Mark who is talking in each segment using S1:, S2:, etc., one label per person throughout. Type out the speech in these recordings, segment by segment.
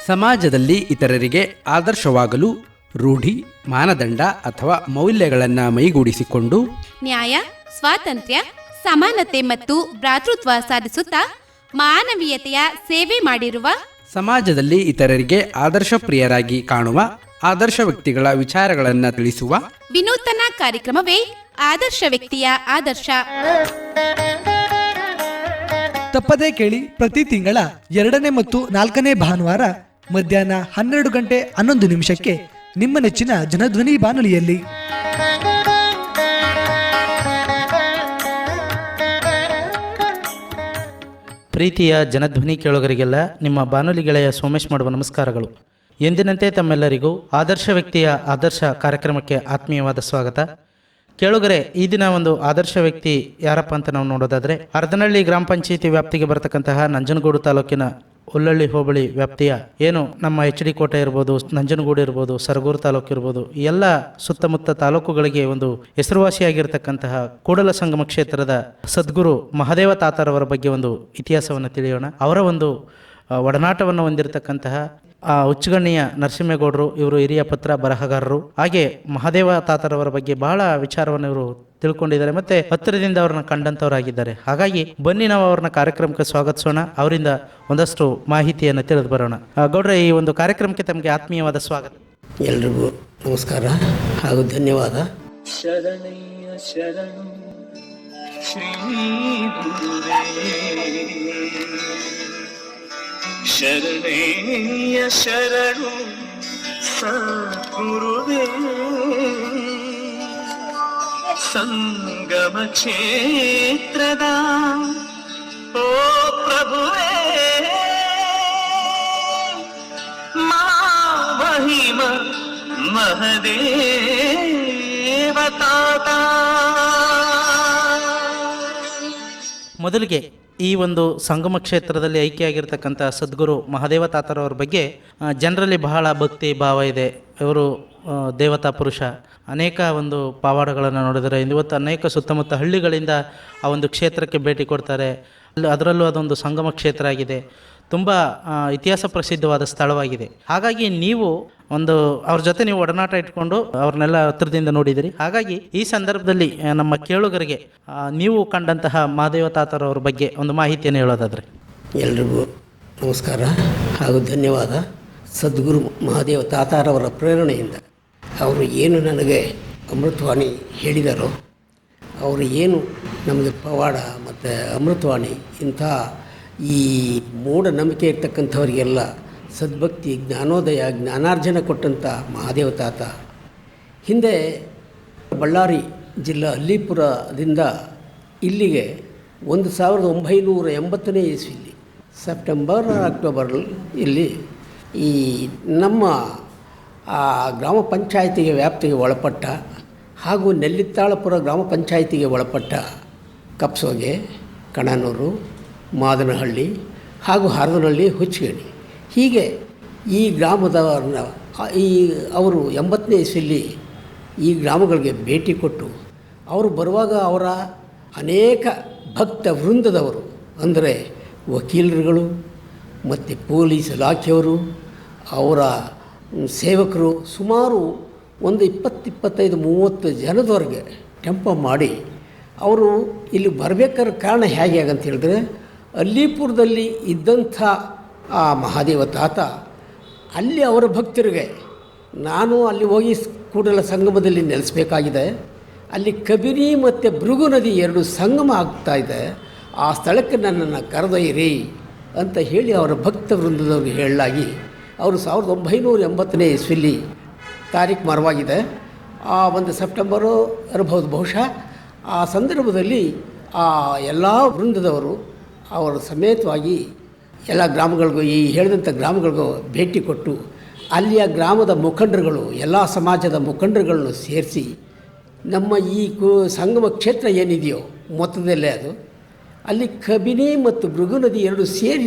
S1: ಸಮಾಜದಲ್ಲಿ ಇತರರಿಗೆ ಆದರ್ಶವಾಗಲು ರೂಢಿ, ಮಾನದಂಡ ಅಥವಾ ಮೌಲ್ಯಗಳನ್ನು ಮೈಗೂಡಿಸಿಕೊಂಡು
S2: ನ್ಯಾಯ, ಸ್ವಾತಂತ್ರ್ಯ, ಸಮಾನತೆ ಮತ್ತು ಭ್ರಾತೃತ್ವ ಸಾಧಿಸುತ್ತಾ ಮಾನವೀಯತೆಯ ಸೇವೆ ಮಾಡಿರುವ,
S1: ಸಮಾಜದಲ್ಲಿ ಇತರರಿಗೆ ಆದರ್ಶಪ್ರಿಯರಾಗಿ ಕಾಣುವ ಆದರ್ಶ ವ್ಯಕ್ತಿಗಳ ವಿಚಾರಗಳನ್ನು ತಿಳಿಸುವ
S2: ವಿನೂತನ ಕಾರ್ಯಕ್ರಮವೇ ಆದರ್ಶ ವ್ಯಕ್ತಿಯ ಆದರ್ಶ.
S3: ತಪ್ಪದೇ ಕೇಳಿ. ಪ್ರತಿ ತಿಂಗಳ 2ನೇ ಮತ್ತು 4ನೇ ಭಾನುವಾರ ಮಧ್ಯಾಹ್ನ 12 ಗಂಟೆ 11 ನಿಮಿಷಕ್ಕೆ ನಿಮ್ಮ ನೆಚ್ಚಿನ ಜನಧ್ವನಿ ಬಾನುಲಿಯಲ್ಲಿ.
S4: ಪ್ರೀತಿಯ ಜನಧ್ವನಿ ಕೇಳುಗರಿಗೆಲ್ಲ ನಿಮ್ಮ ಬಾನುಲಿ ಗೆಳೆಯ ಸೋಮೇಶ್ ಮಾಡುವ ನಮಸ್ಕಾರಗಳು. ಎಂದಿನಂತೆ ತಮ್ಮೆಲ್ಲರಿಗೂ ಆದರ್ಶ ವ್ಯಕ್ತಿಯ ಆದರ್ಶ ಕಾರ್ಯಕ್ರಮಕ್ಕೆ ಆತ್ಮೀಯವಾದ ಸ್ವಾಗತ. ಕೇಳುಗರೆ, ಈ ದಿನ ಒಂದು ಆದರ್ಶ ವ್ಯಕ್ತಿ ಯಾರಪ್ಪ ಅಂತ ನಾವು ನೋಡೋದಾದರೆ, ಹರದನಹಳ್ಳಿ ಗ್ರಾಮ ಪಂಚಾಯಿತಿ ವ್ಯಾಪ್ತಿಗೆ ಬರತಕ್ಕಂತಹ ನಂಜನಗೂಡು ತಾಲೂಕಿನ ಹುಲ್ಲಳ್ಳಿ ಹೋಬಳಿ ವ್ಯಾಪ್ತಿಯ ಏನು ನಮ್ಮ HD ಕೋಟೆ ಇರ್ಬೋದು, ನಂಜನಗೂಡು ಇರ್ಬೋದು, ಸರಗೂರು ತಾಲೂಕು ಇರ್ಬೋದು, ಎಲ್ಲ ಸುತ್ತಮುತ್ತ ತಾಲೂಕುಗಳಿಗೆ ಒಂದು ಹೆಸರುವಾಸಿಯಾಗಿರ್ತಕ್ಕಂತಹ ಕೂಡಲ ಸಂಗಮ ಕ್ಷೇತ್ರದ ಸದ್ಗುರು ಮಹಾದೇವ ತಾತರವರ ಬಗ್ಗೆ ಒಂದು ಇತಿಹಾಸವನ್ನು ತಿಳಿಯೋಣ. ಅವರ ಒಂದು ಒಡನಾಟವನ್ನು ಹೊಂದಿರತಕ್ಕಂತಹ ಹುಚ್ಚಗಣ್ಣಿಯ ನರಸಿಂಹೇಗೌಡರು, ಇವರು ಹಿರಿಯ ಪತ್ರ ಬರಹಗಾರರು. ಹಾಗೆ ಮಹಾದೇವ ತಾತರವರ ಬಗ್ಗೆ ಬಹಳ ವಿಚಾರವನ್ನು ಇವರು ತಿಳ್ಕೊಂಡಿದ್ದಾರೆ, ಮತ್ತೆ ಹತ್ತಿರದಿಂದ ಅವ್ರನ್ನ ಕಂಡಂತವರಾಗಿದ್ದಾರೆ. ಹಾಗಾಗಿ ಬನ್ನಿ ನಾವು ಅವ್ರನ್ನ ಕಾರ್ಯಕ್ರಮಕ್ಕೆ ಸ್ವಾಗತಿಸೋಣ, ಅವರಿಂದ ಒಂದಷ್ಟು ಮಾಹಿತಿಯನ್ನು ತಿಳಿದು ಬರೋಣ. ಗೌಡ್ರೆ, ಈ ಒಂದು ಕಾರ್ಯಕ್ರಮಕ್ಕೆ ತಮಗೆ ಆತ್ಮೀಯವಾದ ಸ್ವಾಗತ.
S5: ಎಲ್ರಿಗೂ ನಮಸ್ಕಾರ ಹಾಗೂ ಧನ್ಯವಾದ.
S6: ಶರಣಯ್ಯ ಶರಣು ಶ್ರೀ ಗುರುವೇ, ಶರಣಯ್ಯ ಶರಣು ಸದ್ಗುರುವೇ, ಸಂಗಮ ಕ್ಷೇತ್ರದ ಓ ಪ್ರಭುವೇ, ಮಾ ಮಹಿಮ ಮಹದೇವ ತಾತ.
S4: ಮೊದಲಿಗೆ ಈ ಒಂದು ಸಂಗಮ ಕ್ಷೇತ್ರದಲ್ಲಿ ಐಕ್ಯಾಗಿರ್ತಕ್ಕಂಥ ಸದ್ಗುರು ಮಹಾದೇವ ತಾತರವ್ರ ಬಗ್ಗೆ ಜನರಲ್ಲಿ ಬಹಳ ಭಕ್ತಿ ಭಾವ ಇದೆ. ಇವರು ದೇವತಾ ಪುರುಷ. ಅನೇಕ ಒಂದು ಪವಾಡಗಳನ್ನು ನೋಡಿದರೆ ಇವತ್ತು ಅನೇಕ ಸುತ್ತಮುತ್ತ ಹಳ್ಳಿಗಳಿಂದ ಆ ಒಂದು ಕ್ಷೇತ್ರಕ್ಕೆ ಭೇಟಿ ಕೊಡ್ತಾರೆ. ಅದರಲ್ಲೂ ಅದೊಂದು ಸಂಗಮ ಕ್ಷೇತ್ರ ಆಗಿದೆ, ತುಂಬ ಇತಿಹಾಸ ಪ್ರಸಿದ್ಧವಾದ ಸ್ಥಳವಾಗಿದೆ. ಹಾಗಾಗಿ ನೀವು ಒಂದು ಅವ್ರ ಜೊತೆ ನೀವು ಒಡನಾಟ ಇಟ್ಕೊಂಡು ಅವ್ರನ್ನೆಲ್ಲ ಹತ್ರದಿಂದ ನೋಡಿದಿರಿ. ಹಾಗಾಗಿ ಈ ಸಂದರ್ಭದಲ್ಲಿ ನಮ್ಮ ಕೇಳುಗರಿಗೆ ನೀವು ಕಂಡಂತಹ ಮಹಾದೇವ ತಾತರವ್ರ ಬಗ್ಗೆ ಒಂದು ಮಾಹಿತಿಯನ್ನು ಹೇಳೋದಾದರೆ.
S5: ಎಲ್ರಿಗೂ ನಮಸ್ಕಾರ ಹಾಗೂ ಧನ್ಯವಾದ. ಸದ್ಗುರು ಮಹಾದೇವ ತಾತಾರವರ ಪ್ರೇರಣೆಯಿಂದ ಅವರು ಏನು ನನಗೆ ಅಮೃತವಾಣಿ ಹೇಳಿದಾರೋ, ಅವರು ಏನು ನಮಗೆ ಪವಾಡ ಮತ್ತು ಅಮೃತವಾಣಿ ಇಂಥ ಈ ಮೂಢನಂಬಿಕೆ ಇರ್ತಕ್ಕಂಥವರಿಗೆಲ್ಲ ಸದ್ಭಕ್ತಿ, ಜ್ಞಾನೋದಯ, ಜ್ಞಾನಾರ್ಜನ ಕೊಟ್ಟಂಥ ಮಹಾದೇವ ತಾತ ಹಿಂದೆ ಬಳ್ಳಾರಿ ಜಿಲ್ಲಾ ಅಲ್ಲಿಪುರದಿಂದ ಇಲ್ಲಿಗೆ 1980ನೇ ಇಸ್ವಿಯಲ್ಲಿ ಸೆಪ್ಟೆಂಬರ್ ಅಕ್ಟೋಬರ್ ಇಲ್ಲಿ ಈ ನಮ್ಮ ಗ್ರಾಮ ಪಂಚಾಯಿತಿಗೆ ವ್ಯಾಪ್ತಿಗೆ ಒಳಪಟ್ಟ ಹಾಗೂ ನೆಲ್ಲಿತ್ತಾಳಪುರ ಗ್ರಾಮ ಪಂಚಾಯಿತಿಗೆ ಒಳಪಟ್ಟ ಕಪ್ಸೋಗೆ, ಕಣನೂರು, ಮಾದನಹಳ್ಳಿ ಹಾಗೂ ಹರದನಹಳ್ಳಿ, ಹುಚ್ಚಗಣಿ, ಹೀಗೆ ಈ ಗ್ರಾಮದವರನ್ನ ಅವರು 80ನೇ ಇಸ್ವಿಯಲ್ಲಿ ಈ ಗ್ರಾಮಗಳಿಗೆ ಭೇಟಿ ಕೊಟ್ಟು ಅವರು ಬರುವಾಗ ಅವರ ಅನೇಕ ಭಕ್ತ ವೃಂದದವರು ಅಂದರೆ ವಕೀಲರುಗಳು ಮತ್ತು ಪೊಲೀಸ್ ಇಲಾಖೆಯವರು, ಅವರ ಸೇವಕರು ಸುಮಾರು ಒಂದು 20-25-30 ಜನದವರೆಗೆ ಟೆಂಪೋ ಮಾಡಿ ಅವರು ಇಲ್ಲಿ ಬರಬೇಕಾದ ಕಾರಣ ಹೇಗೆ ಅಂತ ಹೇಳಿದ್ರೆ, ಅಲ್ಲಿಪುರದಲ್ಲಿ ಇದ್ದಂಥ ಆ ಮಹಾದೇವ ತಾತ ಅಲ್ಲಿ ಅವರ ಭಕ್ತರಿಗೆ ನಾನು ಅಲ್ಲಿ ಹೋಗಿ ಕೂಡಲ ಸಂಗಮದಲ್ಲಿ ನೆಲೆಸಬೇಕಾಗಿದೆ, ಅಲ್ಲಿ ಕಬಿನಿ ಮತ್ತು ಭೃಗು ನದಿ 2 ಸಂಗಮ ಆಗ್ತಾಯಿದೆ, ಆ ಸ್ಥಳಕ್ಕೆ ನನ್ನನ್ನು ಕರೆದೊಯ್ಯಿರಿ ಅಂತ ಹೇಳಿ ಅವರ ಭಕ್ತ ವೃಂದದವ್ರಿಗೆ ಹೇಳಲಾಗಿ ಅವರು 1980ನೇ ಇಸ್ವಿಯಲ್ಲಿ ತಾರೀಕು ಮರವಾಗಿದೆ. ಆ ಒಂದು ಸೆಪ್ಟೆಂಬರು ಇರಬಹುದು ಬಹುಶಃ. ಆ ಸಂದರ್ಭದಲ್ಲಿ ಆ ಎಲ್ಲ ವೃಂದದವರು ಅವರು ಸಮೇತವಾಗಿ ಎಲ್ಲ ಗ್ರಾಮಗಳಿಗೂ, ಈ ಹೇಳಿದಂಥ ಗ್ರಾಮಗಳಿಗೂ ಭೇಟಿ ಕೊಟ್ಟು ಅಲ್ಲಿಯ ಗ್ರಾಮದ ಮುಖಂಡರುಗಳು, ಎಲ್ಲ ಸಮಾಜದ ಮುಖಂಡರುಗಳನ್ನು ಸೇರಿಸಿ ನಮ್ಮ ಈ ಸಂಗಮ ಕ್ಷೇತ್ರ ಏನಿದೆಯೋ ಮೊತ್ತದಲ್ಲೇ ಅದು ಅಲ್ಲಿ ಕಬಿನಿ ಮತ್ತು ಭೃಗು ನದಿ 2 ಸೇರಿ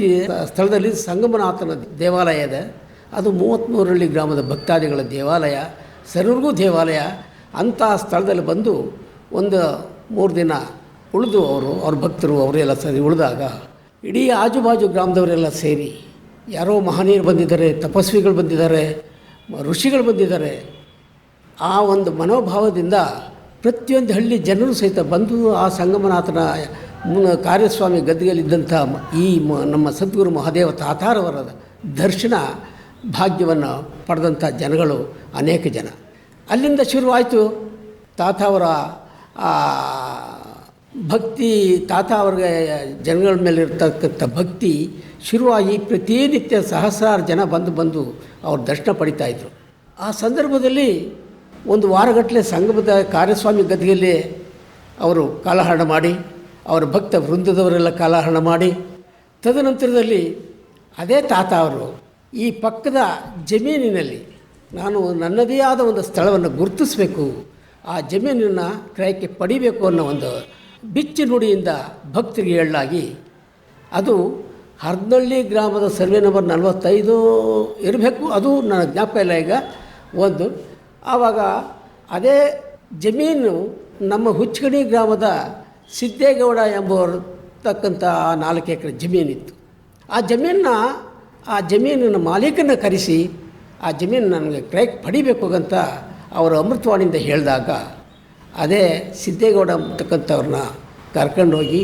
S5: ಸ್ಥಳದಲ್ಲಿ ಸಂಗಮನಾಥನ ದೇವಾಲಯ ಇದೆ. ಅದು 33ಹಳ್ಳಿ ಗ್ರಾಮದ ಭಕ್ತಾದಿಗಳ ದೇವಾಲಯ, ಸರ್ವರಿಗೂ ದೇವಾಲಯ. ಅಂಥ ಸ್ಥಳದಲ್ಲಿ ಬಂದು ಒಂದು 3 ದಿನ ಉಳಿದು ಅವ್ರ ಭಕ್ತರು ಅವರೆಲ್ಲ ಸರಿ ಉಳಿದಾಗ ಇಡೀ ಆಜುಬಾಜು ಗ್ರಾಮದವರೆಲ್ಲ ಸೇರಿ ಯಾರೋ ಮಹನೀಯರು ಬಂದಿದ್ದಾರೆ, ತಪಸ್ವಿಗಳು ಬಂದಿದ್ದಾರೆ, ಋಷಿಗಳು ಬಂದಿದ್ದಾರೆ. ಆ ಒಂದು ಮನೋಭಾವದಿಂದ ಪ್ರತಿಯೊಂದು ಹಳ್ಳಿ ಜನರು ಸಹಿತ ಬಂದು ಆ ಸಂಗಮನಾಥನ ಕಾರ್ಯಸ್ವಾಮಿ ಗದ್ದಿಗೆಯಲ್ಲಿದ್ದಂಥ ನಮ್ಮ ಸದ್ಗುರು ಮಹಾದೇವ ತಾತಾರವರ ದರ್ಶನ ಭಾಗ್ಯವನ್ನು ಪಡೆದಂಥ ಜನಗಳು ಅನೇಕ ಜನ. ಅಲ್ಲಿಂದ ಶುರುವಾಯಿತು ತಾತ ಅವರ ಭಕ್ತಿ, ತಾತ ಅವ್ರಿಗೆ ಜನಗಳ ಮೇಲೆ ಇರ್ತಕ್ಕಂಥ ಭಕ್ತಿ ಶುರುವಾಗಿ ಪ್ರತಿನಿತ್ಯ ಸಹಸ್ರಾರು ಜನ ಬಂದು ಅವ್ರ ದರ್ಶನ ಪಡಿತಾಯಿದ್ರು. ಆ ಸಂದರ್ಭದಲ್ಲಿ ಒಂದು ವಾರಗಟ್ಟಲೆ ಸಂಗಮದ ಕಾರ್ಯಸ್ವಾಮಿ ಗದ್ದಿಗೆಯಲ್ಲಿ ಅವರು ಕಾಲಹರಣ ಮಾಡಿ, ಅವರ ಭಕ್ತ ವೃಂದದವರೆಲ್ಲ ಕಾಲಹರಣ ಮಾಡಿ, ತದನಂತರದಲ್ಲಿ ಅದೇ ತಾತ ಅವರು ಈ ಪಕ್ಕದ ಜಮೀನಿನಲ್ಲಿ ನಾನು ನನ್ನದೇ ಆದ ಒಂದು ಸ್ಥಳವನ್ನು ಗುರುತಿಸಬೇಕು, ಆ ಜಮೀನನ್ನು ಕ್ರಯಕ್ಕೆ ಪಡಿಬೇಕು ಅನ್ನೋ ಒಂದು ಬಿಚ್ಚು ನುಡಿಯಿಂದ ಭಕ್ತರಿಗೆ ಹೇಳಲಾಗಿ, ಅದು ಹರ್ದಳ್ಳಿ ಗ್ರಾಮದ ಸರ್ವೆ ನಂಬರ್ 45 ಇರಬೇಕು, ಅದು ನನ್ನ ಜ್ಞಾಪಕ ಇಲ್ಲ ಈಗ. ಒಂದು ಆವಾಗ ಅದೇ ಜಮೀನು ನಮ್ಮ ಹುಚ್ಚಗಣಿ ಗ್ರಾಮದ ಸಿದ್ದೇಗೌಡ ಎಂಬತಕ್ಕಂಥ 4 ಎಕರೆ ಜಮೀನಿತ್ತು. ಆ ಜಮೀನಿನ ಮಾಲೀಕನ ಕರೆಸಿ ಆ ಜಮೀನು ನನಗೆ ಕ್ರಯಕ್ಕೆ ಪಡಿಬೇಕು ಅಂತ ಅವರು ಅಮೃತವಾಣಿಯಿಂದ ಹೇಳಿದಾಗ, ಅದೇ ಸಿದ್ದೇಗೌಡ ಅಂತಕ್ಕಂಥವ್ರನ್ನ ಕರ್ಕೊಂಡೋಗಿ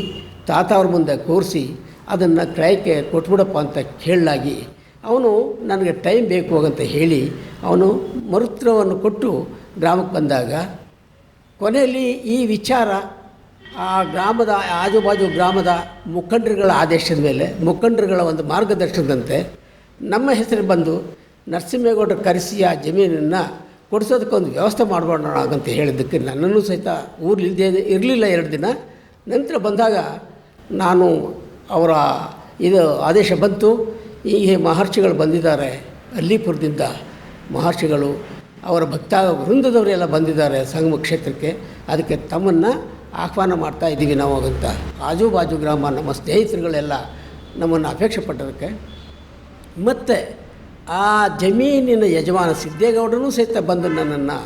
S5: ತಾತ ಅವ್ರ ಮುಂದೆ ಕೂರಿಸಿ ಅದನ್ನು ಕ್ರಯಕ್ಕೆ ಕೊಟ್ಬಿಡಪ್ಪ ಅಂತ ಕೇಳಲಾಗಿ, ಅವನು ನನಗೆ ಟೈಮ್ ಬೇಕು ಅಂತ ಹೇಳಿ ಅವನು ಮರುತ್ರವನ್ನು ಕೊಟ್ಟು ಗ್ರಾಮಕ್ಕೆ ಬಂದಾಗ, ಕೊನೆಯಲ್ಲಿ ಈ ವಿಚಾರ ಆ ಗ್ರಾಮದ ಆಜುಬಾಜು ಗ್ರಾಮದ ಮುಖಂಡರುಗಳ ಆದೇಶದ ಮೇಲೆ, ಮುಖಂಡರುಗಳ ಒಂದು ಮಾರ್ಗದರ್ಶನದಂತೆ ನಮ್ಮ ಹೆಸರು ಬಂದು ನರಸಿಂಹೇಗೌಡರು ಕರೆಸಿ ಆ ಜಮೀನನ್ನು ಕೊಡಿಸೋದಕ್ಕೊಂದು ವ್ಯವಸ್ಥೆ ಮಾಡ್ಬೋಣ ಅಂತ ಹೇಳಿದ್ದಕ್ಕೆ ನನ್ನನ್ನು ಸಹಿತ ಇರಲಿಲ್ಲ 2 ದಿನ. ನಂತರ ಬಂದಾಗ ನಾನು ಅವರ ಆದೇಶ ಬಂತು, ಹೀಗೆ ಮಹರ್ಷಿಗಳು ಬಂದಿದ್ದಾರೆ, ಅಲ್ಲಿಪುರದಿಂದ ಮಹರ್ಷಿಗಳು ಅವರ ಭಕ್ತ ವೃಂದದವರೆಲ್ಲ ಬಂದಿದ್ದಾರೆ ಸಂಗಮ ಕ್ಷೇತ್ರಕ್ಕೆ, ಅದಕ್ಕೆ ತಮ್ಮನ್ನು ಆಹ್ವಾನ ಮಾಡ್ತಾ ಇದ್ದೀವಿ ನಾವು ಅಂತ ಆಜುಬಾಜು ಗ್ರಾಮ ನಮ್ಮ ಸ್ನೇಹಿತರುಗಳೆಲ್ಲ ನಮ್ಮನ್ನು ಅಪೇಕ್ಷೆ ಪಟ್ಟದಕ್ಕೆ, ಮತ್ತು ಆ ಜಮೀನಿನ ಯಜಮಾನ ಸಿದ್ದೇಗೌಡರೂ ಸಹಿತ ಬಂದು ನನ್ನನ್ನು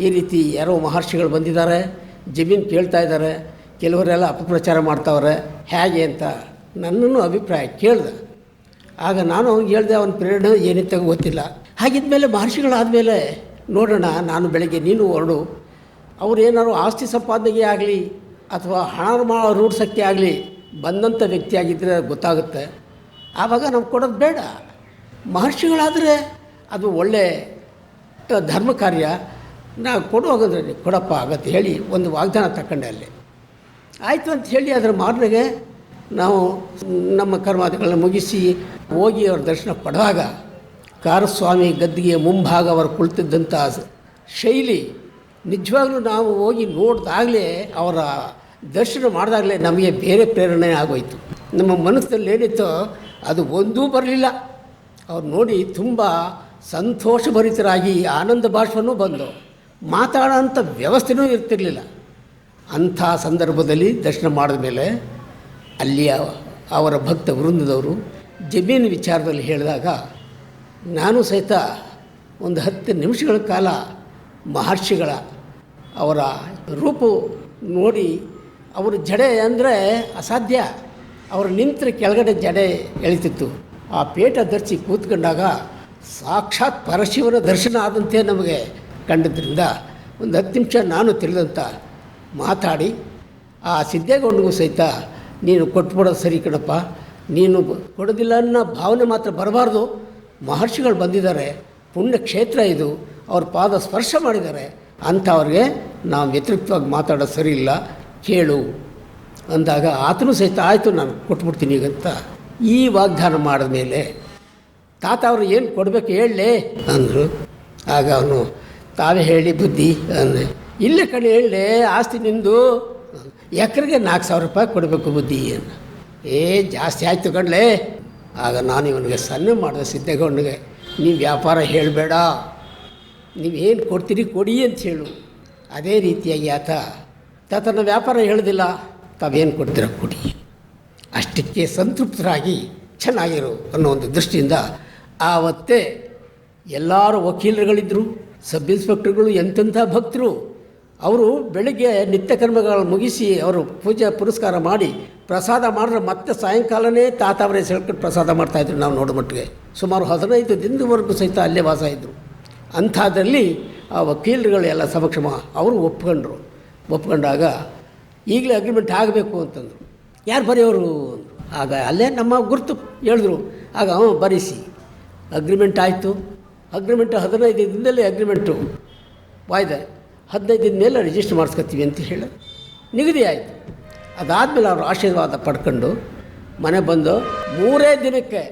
S5: ಈ ರೀತಿ ಯಾರೋ ಮಹರ್ಷಿಗಳು ಬಂದಿದ್ದಾರೆ, ಜಮೀನು ಕೇಳ್ತಾ ಇದ್ದಾರೆ, ಕೆಲವರೆಲ್ಲ ಅಪಪ್ರಚಾರ ಮಾಡ್ತಾವ್ರೆ ಹೇಗೆ ಅಂತ ನನ್ನನ್ನು ಅಭಿಪ್ರಾಯ ಕೇಳಿದೆ. ಆಗ ನಾನು ಹೇಳಿದೆ, ಅವನ ಪ್ರೇರಣೆ ಏನಿತ್ತ ಗೊತ್ತಿಲ್ಲ. ಹಾಗಿದ್ಮೇಲೆ ಮಹರ್ಷಿಗಳಾದಮೇಲೆ ನೋಡೋಣ, ನಾನು ಬೆಳಗ್ಗೆ ನೀನು ಹೊರಡು, ಅವ್ರು ಏನಾದ್ರು ಆಸ್ತಿ ಸಂಪಾದನೆಗೆ ಆಗಲಿ ಅಥವಾ ಹಣ ರೂಢಿಸೋಕ್ಕೆ ಆಗಲಿ ಬಂದಂಥ ವ್ಯಕ್ತಿಯಾಗಿದ್ದರೆ ಗೊತ್ತಾಗುತ್ತೆ. ಆವಾಗ ನಾವು ಕೊಡೋದು ಬೇಡ. ಮಹರ್ಷಿಗಳಾದರೆ ಅದು ಒಳ್ಳೆ ಧರ್ಮ ಕಾರ್ಯ, ನಾವು ಕೊಡುವಾಗಂದ್ರೆ ಕೊಡಪ್ಪ ಆಗತ್ತೆ ಹೇಳಿ ಒಂದು ವಾಗ್ದಾನ ತಗೊಂಡೆ. ಅಲ್ಲಿ ಆಯಿತು ಅಂತ ಹೇಳಿ ಅದರ ಮಾರನೆಗೆ ನಾವು ನಮ್ಮ ಕರ್ಮಾದಿಗಳನ್ನ ಮುಗಿಸಿ ಹೋಗಿ ಅವ್ರ ದರ್ಶನ ಪಡೆದಾಗ, ಕಾರಸ್ವಾಮಿ ಗದ್ದಿಗೆ ಮುಂಭಾಗ ಅವರು ಕುಳಿತಿದ್ದಂಥ ಶೈಲಿ ನಿಜವಾಗ್ಲೂ ನಾವು ಹೋಗಿ ನೋಡಿದಾಗಲೇ, ಅವರ ದರ್ಶನ ಮಾಡಿದಾಗಲೇ ನಮಗೆ ಬೇರೆ ಪ್ರೇರಣೆ ಆಗೋಯಿತು. ನಮ್ಮ ಮನಸ್ಸಲ್ಲಿ ಏನಿತ್ತೋ ಅದು ಒಂದೂ ಬರಲಿಲ್ಲ. ಅವ್ರು ನೋಡಿ ತುಂಬ ಸಂತೋಷಭರಿತರಾಗಿ ಆನಂದ ಭಾಷೆನೂ ಬಂದು ಮಾತಾಡೋಂಥ ವ್ಯವಸ್ಥೆನೂ ಇರ್ತಿರಲಿಲ್ಲ. ಅಂಥ ಸಂದರ್ಭದಲ್ಲಿ ದರ್ಶನ ಮಾಡಿದ ಮೇಲೆ ಅಲ್ಲಿಯ ಅವರ ಭಕ್ತ ವೃಂದದವರು ಜಮೀನು ವಿಚಾರದಲ್ಲಿ ಹೇಳಿದಾಗ, ನಾನು ಸಹಿತ ಒಂದು 10 ನಿಮಿಷಗಳ ಕಾಲ ಮಹರ್ಷಿಗಳ ಅವರ ರೂಪು ನೋಡಿ, ಅವರು ಜಡೆ ಅಂದರೆ ಅಸಾಧ್ಯ, ಅವರು ನಿಂತರೆ ಕೆಳಗಡೆ ಜಡೆ ಎಳಿತಿತ್ತು. ಆ ಪೇಟ ಧರಿಸಿ ಕೂತ್ಕೊಂಡಾಗ ಸಾಕ್ಷಾತ್ ಪರಶಿವನ ದರ್ಶನ ಆದಂತೆ ನಮಗೆ ಕಂಡಿದ್ದರಿಂದ ಒಂದು 10 ನಿಮಿಷ ನಾನು ತಿಳಿದಂಥ ಮಾತಾಡಿ ಆ ಸಿದ್ದೇಗೌಡನಿಗೂ ಸಹಿತ, ನೀನು ಕೊಟ್ಬಿಡೋದು ಸರಿ ಕಣಪ್ಪ, ನೀನು ಕೊಡೋದಿಲ್ಲ ಅನ್ನೋ ಭಾವನೆ ಮಾತ್ರ ಬರಬಾರ್ದು, ಮಹರ್ಷಿಗಳು ಬಂದಿದ್ದಾರೆ, ಪುಣ್ಯ ಕ್ಷೇತ್ರ ಇದು, ಅವ್ರ ಪಾದ ಸ್ಪರ್ಶ ಮಾಡಿದ್ದಾರೆ ಅಂಥವ್ರಿಗೆ ನಾವು ವ್ಯತಿರಿಕ್ತವಾಗಿ ಮಾತಾಡೋದು ಸರಿ ಇಲ್ಲ, ಕೇಳು ಅಂದಾಗ ಆತನೂ ಸಹಿತ ಆಯಿತು ನಾನು ಕೊಟ್ಬಿಡ್ತೀನಿ ಈಗಂತ ಈ ವಾಗ್ದಾನ ಮಾಡಿದ ಮೇಲೆ ತಾತ ಅವರು ಏನು ಕೊಡಬೇಕು ಹೇಳಲೇ ಅಂದರು. ಆಗ ಅವನು ತಾವೇ ಹೇಳಿ ಬುದ್ಧಿ ಅಂದರೆ, ಇಲ್ಲೇ ಕಡೆ ಹೇಳಲೇ ಆಸ್ತಿ ನಿಂದು, ಎಕರೆಗೆ 4,000 ರೂಪಾಯಿ ಕೊಡಬೇಕು ಬುದ್ಧಿ ಅನ್ನ. ಜಾಸ್ತಿ ಆಯಿತು ಕಣ್ಲೇ. ಆಗ ನಾನು ಇವನಿಗೆ ಸನ್ನೆ ಮಾಡಿದೆ ಸಿದ್ದೇಗೌಡನಿಗೆ, ನೀವು ವ್ಯಾಪಾರ ಹೇಳಬೇಡ, ನೀವೇನು ಕೊಡ್ತೀರಿ ಕೊಡಿ ಅಂತ ಹೇಳು. ಅದೇ ರೀತಿಯಾಗಿ ತಾತನ ವ್ಯಾಪಾರ ಹೇಳೋದಿಲ್ಲ, ತಾವೇನು ಕೊಡ್ತೀರ ಕೊಡಿ, ಅಷ್ಟಕ್ಕೆ ಸಂತೃಪ್ತರಾಗಿ ಚೆನ್ನಾಗಿರು ಅನ್ನೋ ಒಂದು ದೃಷ್ಟಿಯಿಂದ ಆವತ್ತೇ ಎಲ್ಲರೂ ವಕೀಲರುಗಳಿದ್ದರು, ಸಬ್ ಇನ್ಸ್ಪೆಕ್ಟರ್ಗಳು, ಎಂತೆಂಥ ಭಕ್ತರು. ಅವರು ಬೆಳಗ್ಗೆ ನಿತ್ಯ ಕರ್ಮಗಳನ್ನು ಮುಗಿಸಿ ಅವರು ಪೂಜೆ ಪುರಸ್ಕಾರ ಮಾಡಿ ಪ್ರಸಾದ ಮಾಡಿದ್ರೆ ಮತ್ತೆ ಸಾಯಂಕಾಲನೇ ತಾತ ಅವರೇ ಹೇಳ್ಕೊಂಡು ಪ್ರಸಾದ ಮಾಡ್ತಾಯಿದ್ರು. ನಾವು ನೋಡೋ ಮಟ್ಟಿಗೆ ಸುಮಾರು 15 ದಿನದವರೆಗೂ ಸಹಿತ ಅಲ್ಲೇ ವಾಸ ಇದ್ದರು. ಅಂಥದ್ರಲ್ಲಿ ಆ ವಕೀಲರುಗಳೆಲ್ಲ ಸಮಕ್ಷಮ ಅವರು ಒಪ್ಕೊಂಡಾಗ ಈಗಲೇ ಅಗ್ರಿಮೆಂಟ್ ಆಗಬೇಕು ಅಂತಂದರು. ಯಾರು ಬರೆಯೋರು ಅಂದರು. ಆಗ ಅಲ್ಲೇ ನಮ್ಮ ಗುರುತು ಹೇಳಿದ್ರು. ಆಗ ಬರೆಸಿ ಅಗ್ರಿಮೆಂಟ್ ಆಯಿತು. ಅಗ್ರಿಮೆಂಟ್ 15 ದಿನದಲ್ಲೇ ಅಗ್ರಿಮೆಂಟು ವಾಯ್ದೆ 15 ದಿನ ಮೇಲೆ ರಿಜಿಸ್ಟರ್ ಮಾಡಿಸ್ಕೊತೀವಿ ಅಂತ ಹೇಳಿ ನಿಗದಿ ಆಯಿತು. ಅದಾದಮೇಲೆ ಅವರು ಆಶೀರ್ವಾದ ಪಡ್ಕೊಂಡು ಮನೆ ಬಂದು 3 ದಿನಕ್ಕೆ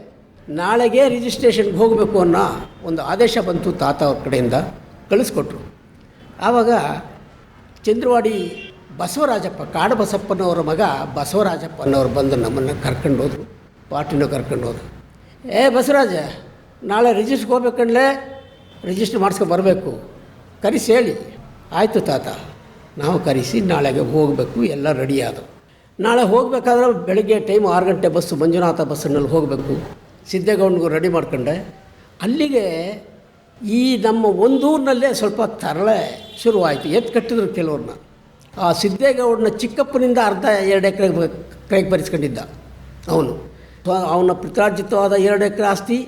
S5: ನಾಳೆಗೆ ರಿಜಿಸ್ಟ್ರೇಷನ್ಗೆ ಹೋಗಬೇಕು ಅನ್ನೋ ಒಂದು ಆದೇಶ ಬಂತು. ತಾತ ಅವ್ರ ಕಡೆಯಿಂದ ಕಳಿಸ್ಕೊಟ್ರು. ಆವಾಗ ಚಂದ್ರವಾಡಿ ಬಸವರಾಜಪ್ಪ, ಕಾಡು ಬಸಪ್ಪನವರ ಮಗ ಬಸವರಾಜಪ್ಪನವ್ರು ಬಂದು ನಮ್ಮನ್ನು ಕರ್ಕೊಂಡು ಹೋದರು. ಪಾರ್ಟಿನೂ ಕರ್ಕೊಂಡು ಹೋದ್ರು. ಬಸವರಾಜ, ನಾಳೆ ರಿಜಿಸ್ಟ್ರಿಗೆ ಹೋಗ್ಬೇಕಂಡ್ಲೆ ರಿಜಿಸ್ಟ್ರ್ ಮಾಡಿಸ್ಕೊಂಡು ಬರಬೇಕು, ಕರೆಸಿ ಹೇಳಿ. ಆಯಿತು ತಾತ, ನಾವು ಕರೆಸಿ ನಾಳೆಗೆ ಹೋಗಬೇಕು. ಎಲ್ಲ ರೆಡಿ ಆದವು. ನಾಳೆ ಹೋಗಬೇಕಾದ್ರೆ ಬೆಳಗ್ಗೆ ಟೈಮ್ 6 ಗಂಟೆ ಬಸ್ಸು, ಮಂಜುನಾಥ ಬಸ್ಸಿನಲ್ಲಿ ಹೋಗಬೇಕು. ಸಿದ್ದೇಗೌಡನಿಗೂ ರೆಡಿ ಮಾಡ್ಕೊಂಡೆ. ಅಲ್ಲಿಗೆ ಈ ನಮ್ಮ ಒಂದೂರಿನಲ್ಲೇ ಸ್ವಲ್ಪ ತರಳೆ ಶುರುವಾಯಿತು. ಎತ್ತು ಕಟ್ಟಿದ್ರು ಕೆಲವ್ರನ್ನ. ಆ ಸಿದ್ದೇಗೌಡನ ಚಿಕ್ಕಪ್ಪನಿಂದ ಅರ್ಧ 2 ಎಕರೆ ಕೈಗೆ ಬರೆಸ್ಕೊಂಡಿದ್ದ ಅವನು. ಅವನ ಪಿತ್ರಾರ್ಜಿತವಾದ 2 ಎಕರೆ ಆಸ್ತಿ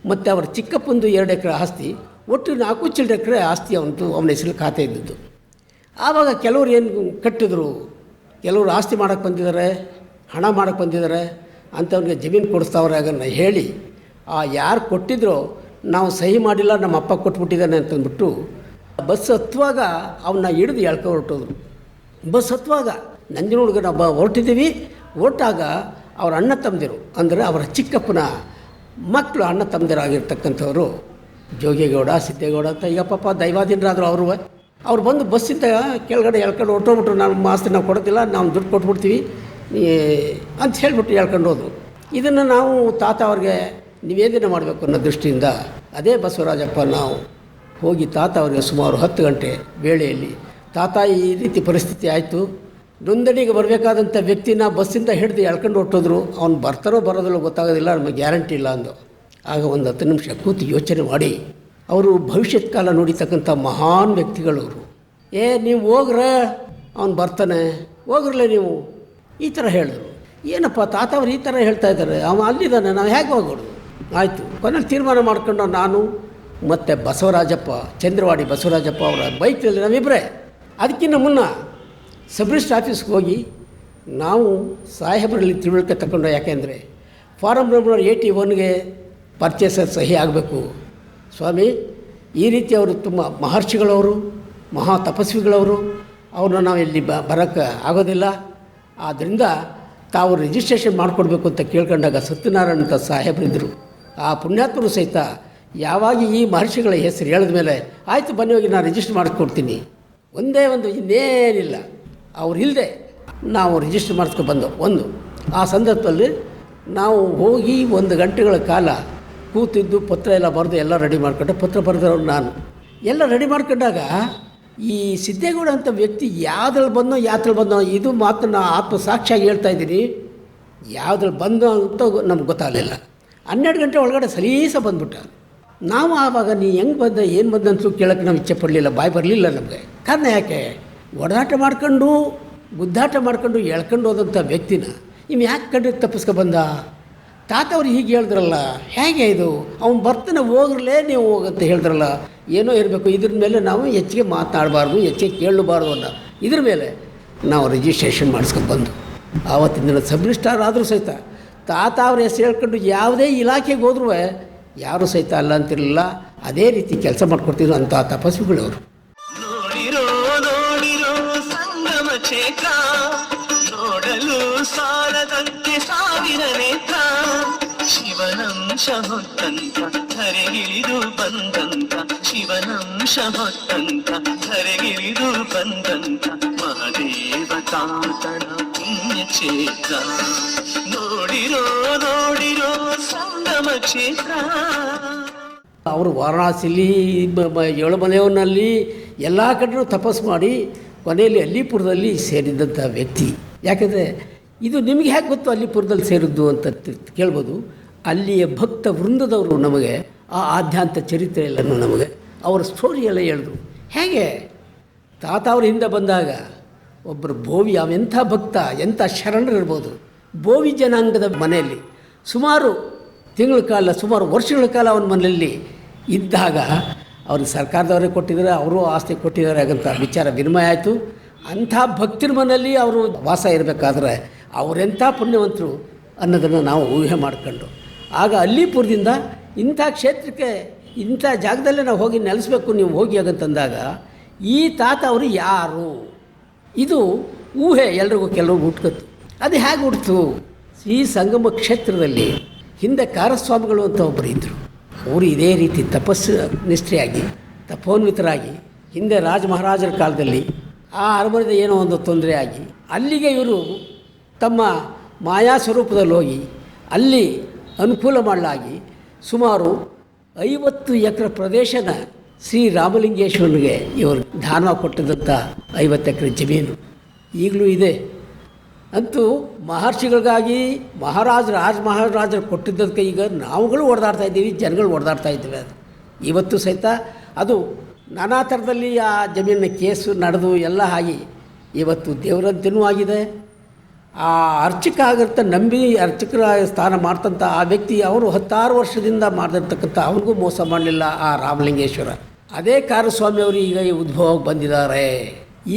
S5: ಮತ್ತು ಅವರ ಚಿಕ್ಕಪ್ಪಂದು 2 ಎಕರೆ ಆಸ್ತಿ, ಒಟ್ಟು 4 ಚಿಲ್ಲರೆ ಎಕರೆ ಆಸ್ತಿ ಅವನ ಹೆಸರು ಖಾತೆ ಇದ್ದದ್ದು. ಆವಾಗ ಕೆಲವರು ಏನು ಕಟ್ಟಿದ್ರು, ಕೆಲವರು ಆಸ್ತಿ ಮಾಡೋಕ್ಕೆ ಬಂದಿದ್ದಾರೆ, ಹಣ ಮಾಡೋಕ್ಕೆ ಬಂದಿದ್ದಾರೆ, ಅಂಥವ್ರಿಗೆ ಜಮೀನು ಕೊಡಿಸ್ತಾವ್ರೆ ಅದನ್ನು ಹೇಳಿ ಯಾರು ಕೊಟ್ಟಿದ್ರೋ ನಾವು ಸಹಿ ಮಾಡಿಲ್ಲ, ನಮ್ಮ ಅಪ್ಪ ಕೊಟ್ಬಿಟ್ಟಿದ್ದಾನೆ ಅಂತಂದ್ಬಿಟ್ಟು ಬಸ್ ಹತ್ತುವಾಗ ಅವನ್ನ ಹಿಡಿದು ಎಳ್ಕೊ ಹೊರಟೋದ್ರು. ಬಸ್ ಹತ್ತುವಾಗ ನಂಜನಗೂಡಿಗೆ ನಾವು ಹೊರಟಿದ್ದೀವಿ. ಹೊರಟಾಗ ಅವ್ರ ಅಣ್ಣ ತಮ್ಮದಿರು ಅಂದರೆ ಅವರ ಚಿಕ್ಕಪ್ಪನ ಮಕ್ಕಳು ಅಣ್ಣ ತಮ್ಮದಿರಾಗಿರ್ತಕ್ಕಂಥವ್ರು ಜೋಗೇಗೌಡ, ಸಿದ್ದೇಗೌಡ ಅಂತ ಈಗ ಪಾಪ ದೈವಾಧೀನರಾದರು ಅವರು. ಅವ್ರು ಬಂದು ಬಸ್ಸಿಂದ ಕೆಳಗಡೆ ಎಳ್ಕೊಂಡು ಹೊರಟೋಗ್ಬಿಟ್ರು. ನಮ್ಮ ಆಸ್ತಿ ನಾವು ಕೊಡೋದಿಲ್ಲ, ನಾವು ದುಡ್ಡು ಕೊಟ್ಬಿಡ್ತೀವಿ ಅಂತ ಹೇಳ್ಬಿಟ್ಟು ಹೇಳ್ಕೊಂಡು ಹೋದ್ರು. ಇದನ್ನು ನಾವು ತಾತ ಅವ್ರಿಗೆ ನಿವೇದನೆ ಮಾಡಬೇಕು ಅನ್ನೋ ದೃಷ್ಟಿಯಿಂದ ಅದೇ ಬಸವರಾಜಪ್ಪ ನಾವು ಹೋಗಿ ತಾತ ಅವ್ರಿಗೆ ಸುಮಾರು 10 ಗಂಟೆ ವೇಳೆಯಲ್ಲಿ, ತಾತ ಈ ರೀತಿ ಪರಿಸ್ಥಿತಿ ಆಯಿತು, ನೋಂದಣಿಗೆ ಬರಬೇಕಾದಂಥ ವ್ಯಕ್ತಿನ ಬಸ್ಸಿಂದ ಹಿಡಿದು ಎಳ್ಕೊಂಡು ಹೊರಟೋದ್ರು, ಅವ್ನು ಬರ್ತಾರೋ ಬರೋದಿಲ್ಲ ಗೊತ್ತಾಗೋದಿಲ್ಲ, ನಮಗೆ ಗ್ಯಾರಂಟಿ ಇಲ್ಲ ಅಂದು. ಆಗ ಒಂದು 10 ನಿಮಿಷ ಕೂತು ಯೋಚನೆ ಮಾಡಿ, ಅವರು ಭವಿಷ್ಯತ್ ಕಾಲ ನೋಡಿತಕ್ಕಂಥ ಮಹಾನ್ ವ್ಯಕ್ತಿಗಳವರು. ನೀವು ಹೋಗ್ರೆ ಅವ್ನು ಬರ್ತಾನೆ, ಹೋಗ್ರಲ್ಲೇ ನೀವು ಈ ಥರ ಹೇಳಿದ್ರು. ಏನಪ್ಪ ತಾತ ಅವ್ರು ಈ ಥರ ಹೇಳ್ತಾ ಇದ್ದಾರೆ, ಅವನು ಅಲ್ಲಿದ್ದಾನೆ, ನಾವು ಹೇಗೆ ಹೋಗೋದು? ಆಯಿತು, ಕೊನೆಯಲ್ಲಿ ತೀರ್ಮಾನ ಮಾಡ್ಕೊಂಡು ನಾನು ಮತ್ತು ಬಸವರಾಜಪ್ಪ, ಚಂದ್ರವಾಡಿ ಬಸವರಾಜಪ್ಪ ಅವರ ಬೈಕ್ನಲ್ಲಿ ನಾವಿಬ್ಬರೇ ಅದಕ್ಕಿಂತ ಮುನ್ನ ಸಬ್ ರಿಜಿಸ್ಟ್ರ್ ಆಫೀಸ್ಗೆ ಹೋಗಿ ನಾವು ಸಾಹೇಬರಲ್ಲಿ ತಿಳುವಳಿಕೆ ತಗೊಂಡು, ಯಾಕೆಂದರೆ ಫಾರಮ್ ನಂಬರ್ 81ಗೆ ಪರ್ಚೇಸರ್ ಸಹಿ ಆಗಬೇಕು ಸ್ವಾಮಿ, ಈ ರೀತಿ ಅವರು ತುಂಬ ಮಹರ್ಷಿಗಳವರು, ಮಹಾ ತಪಸ್ವಿಗಳವರು, ಅವ್ರನ್ನ ನಾವು ಇಲ್ಲಿ ಬರೋಕ್ಕೆ ಆಗೋದಿಲ್ಲ, ಆದ್ದರಿಂದ ತಾವು ರಿಜಿಸ್ಟ್ರೇಷನ್ ಮಾಡಿಕೊಡ್ಬೇಕು ಅಂತ ಕೇಳ್ಕೊಂಡಾಗ ಸತ್ಯನಾರಾಯಣ ಅಂತ ಸಾಹೇಬರಿದ್ದರು. ಆ ಪುಣ್ಯಾತ್ಮರು ಸಹಿತ ಯಾವಾಗ ಈ ಮಹರ್ಷಿಗಳ ಹೆಸರು ಹೇಳಿದ ಮೇಲೆ ಆಯಿತು ಬನ್ನಿ ಹೋಗಿ ನಾನು ರಿಜಿಸ್ಟರ್ ಮಾಡಿಸ್ಕೊಡ್ತೀನಿ, ಒಂದೇ ಒಂದು ಇನ್ನೇನಿಲ್ಲ, ಅವ್ರು ಇಲ್ಲದೆ ನಾವು ರಿಜಿಸ್ಟರ್ ಮಾಡಿಸ್ಕೊಂಡು ಬಂದು ಆ ಸಂದರ್ಭದಲ್ಲಿ ನಾವು ಹೋಗಿ 1 ಗಂಟೆಗಳ ಕಾಲ ಕೂತಿದ್ದು ಪತ್ರ ಎಲ್ಲ ಬರೆದು ಎಲ್ಲ ರೆಡಿ ಮಾಡ್ಕೊಂಡೆ. ಪತ್ರ ಬರೆದವ್ರು ನಾನು ಎಲ್ಲ ರೆಡಿ ಮಾಡ್ಕೊಂಡಾಗ ಈ ಸಿದ್ದೇಗೌಡ ಅಂತ ವ್ಯಕ್ತಿ ಯಾವುದ್ರಲ್ಲಿ ಬಂದೋ ಇದು ಮಾತ್ರ ನಾನು ಆತ್ಮಸಾಕ್ಷಿಯಾಗಿ ಹೇಳ್ತಾ ಇದ್ದೀನಿ, ಯಾವುದ್ರಲ್ಲಿ ಬಂದೋ ಅಂತ ನಮ್ಗೆ ಗೊತ್ತಾಗಲಿಲ್ಲ. 12 ಗಂಟೆ ಒಳಗಡೆ ಸಲೀಸ ಬಂದ್ಬಿಟ್ಟ. ನಾವು ಆವಾಗ ನೀ ಹೆಂಗೆ ಬಂದ ಏನು ಬಂದಂತೂ ಕೇಳೋಕ್ಕೆ ನಾವು ಇಚ್ಛೆ ಪಡಲಿಲ್ಲ, ಬಾಯಿ ಬರಲಿಲ್ಲ ನಮಗೆ. ಕಾರಣ ಯಾಕೆ, ಒಡಾಟ ಮಾಡ್ಕೊಂಡು ಗುದ್ದಾಟ ಮಾಡ್ಕೊಂಡು ಎಳ್ಕೊಂಡು ಹೋದಂಥ ವ್ಯಕ್ತಿನ ಇನ್ನು ಯಾಕೆ ಕಂಡು ತಪ್ಪಿಸ್ಕೊಬಂದ? ತಾತ ಅವ್ರು ಹೀಗೆ ಹೇಳಿದ್ರಲ್ಲ, ಹೇಗೆ ಇದು, ಅವ್ನು ಬರ್ತಾನೆ ಹೋಗ್ರಲೇ ನೀವು ಹೋಗಂತ ಹೇಳಿದ್ರಲ್ಲ, ಏನೋ ಇರಬೇಕು, ಇದ್ರ ಮೇಲೆ ನಾವು ಹೆಚ್ಚಿಗೆ ಮಾತನಾಡಬಾರ್ದು, ಹೆಚ್ಚಿಗೆ ಕೇಳಬಾರ್ದು ಅನ್ನೋ ಇದ್ರ ಮೇಲೆ ನಾವು ರಿಜಿಸ್ಟ್ರೇಷನ್ ಮಾಡಿಸ್ಕೊಂಡು ಬಂದು ಆವತ್ತಿನ ದಿನ ಸಬ್ ರಿಜಿಸ್ಟ್ರಾರ್ ಆದರೂ ಸಹಿತ ತಾತ ಅವ್ರ ಹೆಸರು ಹೇಳ್ಕೊಂಡು ಯಾವುದೇ ಇಲಾಖೆಗೆ ಹೋದ್ರೂ ಯಾರೂ ಸಹಿತ ಅಲ್ಲ ಅಂತಿರಲಿಲ್ಲ, ಅದೇ ರೀತಿ ಕೆಲಸ ಮಾಡ್ಕೊಡ್ತಿದ್ರು ಅಂಥ ತಪಸ್ವಿಗಳವರು.
S6: ನೋಡಿರೋ ನೋಡಿರೋ ಸಂಗಮ ಕ್ಷೇತ್ರ, ನೋಡಲು ಸಾಲದಂತೆ 1000 ನೇತ್ರ, ಶಿವನಂಶ ಹೊತ್ತಂತ ಧರೆಗಿಳಿದು ಬಂದಂತ, ಶಿವನಂಶ ಹೊತ್ತಂತ ಧರೆಗಿಳಿದು ಬಂದಂತ ಮಹದೇವ ತಾತನ ಪುಣ್ಯ ಕ್ಷೇತ್ರ. ನೋಡಿರೋ ನೋಡಿರೋ ಸಂಗಮ ಕ್ಷೇತ್ರ.
S5: ಅವರು ವಾರಣಾಸಿಲಿ, ಏಳುಮಲೆಯವನಲ್ಲಿ ಎಲ್ಲ ಕಡೆಯೂ ತಪಸ್ಸು ಮಾಡಿ ಕೊನೆಯಲ್ಲಿ ಅಲ್ಲಿಪುರದಲ್ಲಿ ಸೇರಿದಂಥ ವ್ಯಕ್ತಿ. ಯಾಕೆಂದರೆ ಇದು ನಿಮಗೆ ಹೇಗೆ ಗೊತ್ತು ಅಲ್ಲಿಪುರದಲ್ಲಿ ಸೇರಿದ್ದು ಅಂತ ಕೇಳ್ಬೋದು. ಅಲ್ಲಿಯ ಭಕ್ತ ವೃಂದದವರು ನಮಗೆ ಆ ಆಧ್ಯಾಂತ ಚರಿತ್ರೆ ಎಲ್ಲನೂ ನಮಗೆ ಅವರ ಸ್ಟೋರಿ ಎಲ್ಲ ಹೇಳಿದ್ರು. ಹೇಗೆ ತಾತ ಅವ್ರ ಹಿಂದೆ ಬಂದಾಗ ಒಬ್ಬರು ಬೋವಿ, ಅವೆಂಥ ಭಕ್ತ, ಎಂಥ ಶರಣರಿರ್ಬೋದು, ಬೋವಿ ಜನಾಂಗದ ಮನೆಯಲ್ಲಿ ಸುಮಾರು ವರ್ಷಗಳ ಕಾಲ ಅವನ ಮನೆಯಲ್ಲಿ ಇದ್ದಾಗ ಅವ್ರಿಗೆ ಸರ್ಕಾರದವರೇ ಕೊಟ್ಟಿದ್ದಾರೆ, ಅವರು ಆಸ್ತಿ ಕೊಟ್ಟಿದ್ದಾರೆ ಅಂತ ವಿಚಾರ ವಿನಿಮಯ ಆಯಿತು. ಅಂಥ ಭಕ್ತರ ಮನೆಯಲ್ಲಿ ಅವರು ವಾಸ ಇರಬೇಕಾದ್ರೆ ಅವರೆಂಥ ಪುಣ್ಯವಂತರು ಅನ್ನೋದನ್ನು ನಾವು ಊಹೆ ಮಾಡಿಕೊಂಡು ಆಗ ಅಲ್ಲಿಪುರದಿಂದ ಇಂಥ ಕ್ಷೇತ್ರಕ್ಕೆ ಇಂಥ ಜಾಗದಲ್ಲೇ ನಾವು ಹೋಗಿ ನೆಲೆಸಬೇಕು, ನೀವು ಹೋಗಿ ಆಗಂತಂದಾಗ ಈ ತಾತ ಅವರು ಯಾರು, ಇದು ಊಹೆ ಎಲ್ರಿಗೂ ಕೆಲವ್ರಿಗೆ ಹುಟ್ಕತ್ತು. ಅದು ಹೇಗೆ ಹುಟ್ಟಿತು? ಈ ಸಂಗಮ ಕ್ಷೇತ್ರದಲ್ಲಿ ಹಿಂದೆ ಕಾರಸ್ವಾಮಿಗಳು ಅಂತ ಒಬ್ಬರು ಇದ್ದರು. ಅವರು ಇದೇ ರೀತಿ ತಪಸ್ಸು ನಿಷ್ಠೆಯಾಗಿ ತಪೋನ್ವಿತರಾಗಿ ಹಿಂದೆ ಮಹಾರಾಜರ ಕಾಲದಲ್ಲಿ ಆ ಅರಮನೆದ ಏನೋ ಒಂದು ತೊಂದರೆ ಆಗಿ ಅಲ್ಲಿಗೆ ಇವರು ತಮ್ಮ ಮಾಯಾ ಸ್ವರೂಪದಲ್ಲಿ ಹೋಗಿ ಅಲ್ಲಿ ಅನುಕೂಲ ಮಾಡಲಾಗಿ ಸುಮಾರು 50 ಎಕರೆ ಪ್ರದೇಶನ ಶ್ರೀ ರಾಮಲಿಂಗೇಶ್ವರನಿಗೆ ಇವರು ದಾನ ಕೊಟ್ಟಿದ್ದಂಥ 50 ಎಕರೆ ಜಮೀನು ಈಗಲೂ ಇದೆ. ಅಂತೂ ಮಹರ್ಷಿಗಳಿಗಾಗಿ ಮಹಾರಾಜರು ಕೊಟ್ಟಿದ್ದದಕ್ಕೆ ಈಗ ನಾವುಗಳು ಹೊಡೆದಾಡ್ತಾ ಇದ್ದೀವಿ, ಜನಗಳು ಹೊಡೆದಾಡ್ತಾ ಇದ್ದೀವಿ. ಅದು ಇವತ್ತು ಸಹಿತ ಅದು ನಾನಾ ಥರದಲ್ಲಿ ಆ ಜಮೀನಿನ ಕೇಸು ನಡೆದು ಎಲ್ಲ ಆಗಿ ಇವತ್ತು ದೇವರಂತೆಯೂ ಆಗಿದೆ. ಆ ಅರ್ಚಕ ಆಗಿರ್ತ ನಂಬಿ ಅರ್ಚಕರ ಸ್ಥಾನ ಮಾಡ್ತಂಥ ಆ ವ್ಯಕ್ತಿ ಅವರು 16 ವರ್ಷದಿಂದ ಮಾಡಿರ್ತಕ್ಕಂಥ ಅವ್ರಿಗೂ ಮೋಸ ಮಾಡಲಿಲ್ಲ ಆ ರಾಮಲಿಂಗೇಶ್ವರ. ಅದೇ ಕಾರಸ್ವಾಮಿಯವರು ಈಗ ಈ ಉದ್ಭವಕ್ಕೆ ಬಂದಿದ್ದಾರೆ.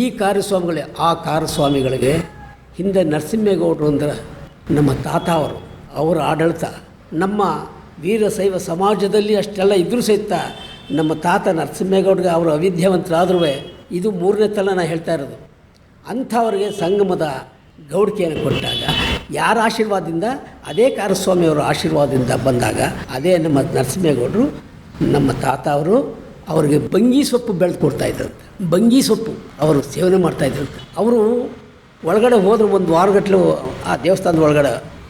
S5: ಈ ಕಾರಸ್ವಾಮಿಗಳೇ ಆ ಕಾರಸ್ವಾಮಿಗಳಿಗೆ ಹಿಂದೆ ನರಸಿಂಹೇಗೌಡರು ಅಂದ್ರೆ ನಮ್ಮ ತಾತ ಅವರ ಆಡಳಿತ ನಮ್ಮ ವೀರಶೈವ ಸಮಾಜದಲ್ಲಿ ಅಷ್ಟೆಲ್ಲ ಇದ್ರೂ ಸಹಿತ ನಮ್ಮ ತಾತ ನರಸಿಂಹೇಗೌಡರಿಗೆ ಅವರು ಅವಿದ್ಯಾವಂತರಾದ್ರೂ ಇದು 3ನೇ ತಲ ನಾನು ಹೇಳ್ತಾ ಇರೋದು. ಅಂಥವ್ರಿಗೆ ಸಂಗಮದ ಗೌಡಿಕೆಯನ್ನು ಕೊಟ್ಟಾಗ ಯಾರ ಆಶೀರ್ವಾದದಿಂದ, ಅದೇ ಕಾರಸ್ವಾಮಿಯವರ ಆಶೀರ್ವಾದದಿಂದ ಬಂದಾಗ ಅದೇ ನಮ್ಮ ನರಸಿಂಹೇಗೌಡರು ನಮ್ಮ ತಾತ ಅವರಿಗೆ ಬಂಗಿ ಸೊಪ್ಪು ಬೆಳೆದು ಕೊಡ್ತಾಯಿದ್ರಂತೆ. ಬಂಗಿ ಸೊಪ್ಪು ಅವರು ಸೇವನೆ ಮಾಡ್ತಾಯಿದ್ರಂತೆ. ಅವರು ಒಳಗಡೆ ಹೋದ್ರೆ 1 ವಾರಗಟ್ಟಲೆ ಆ ದೇವಸ್ಥಾನದ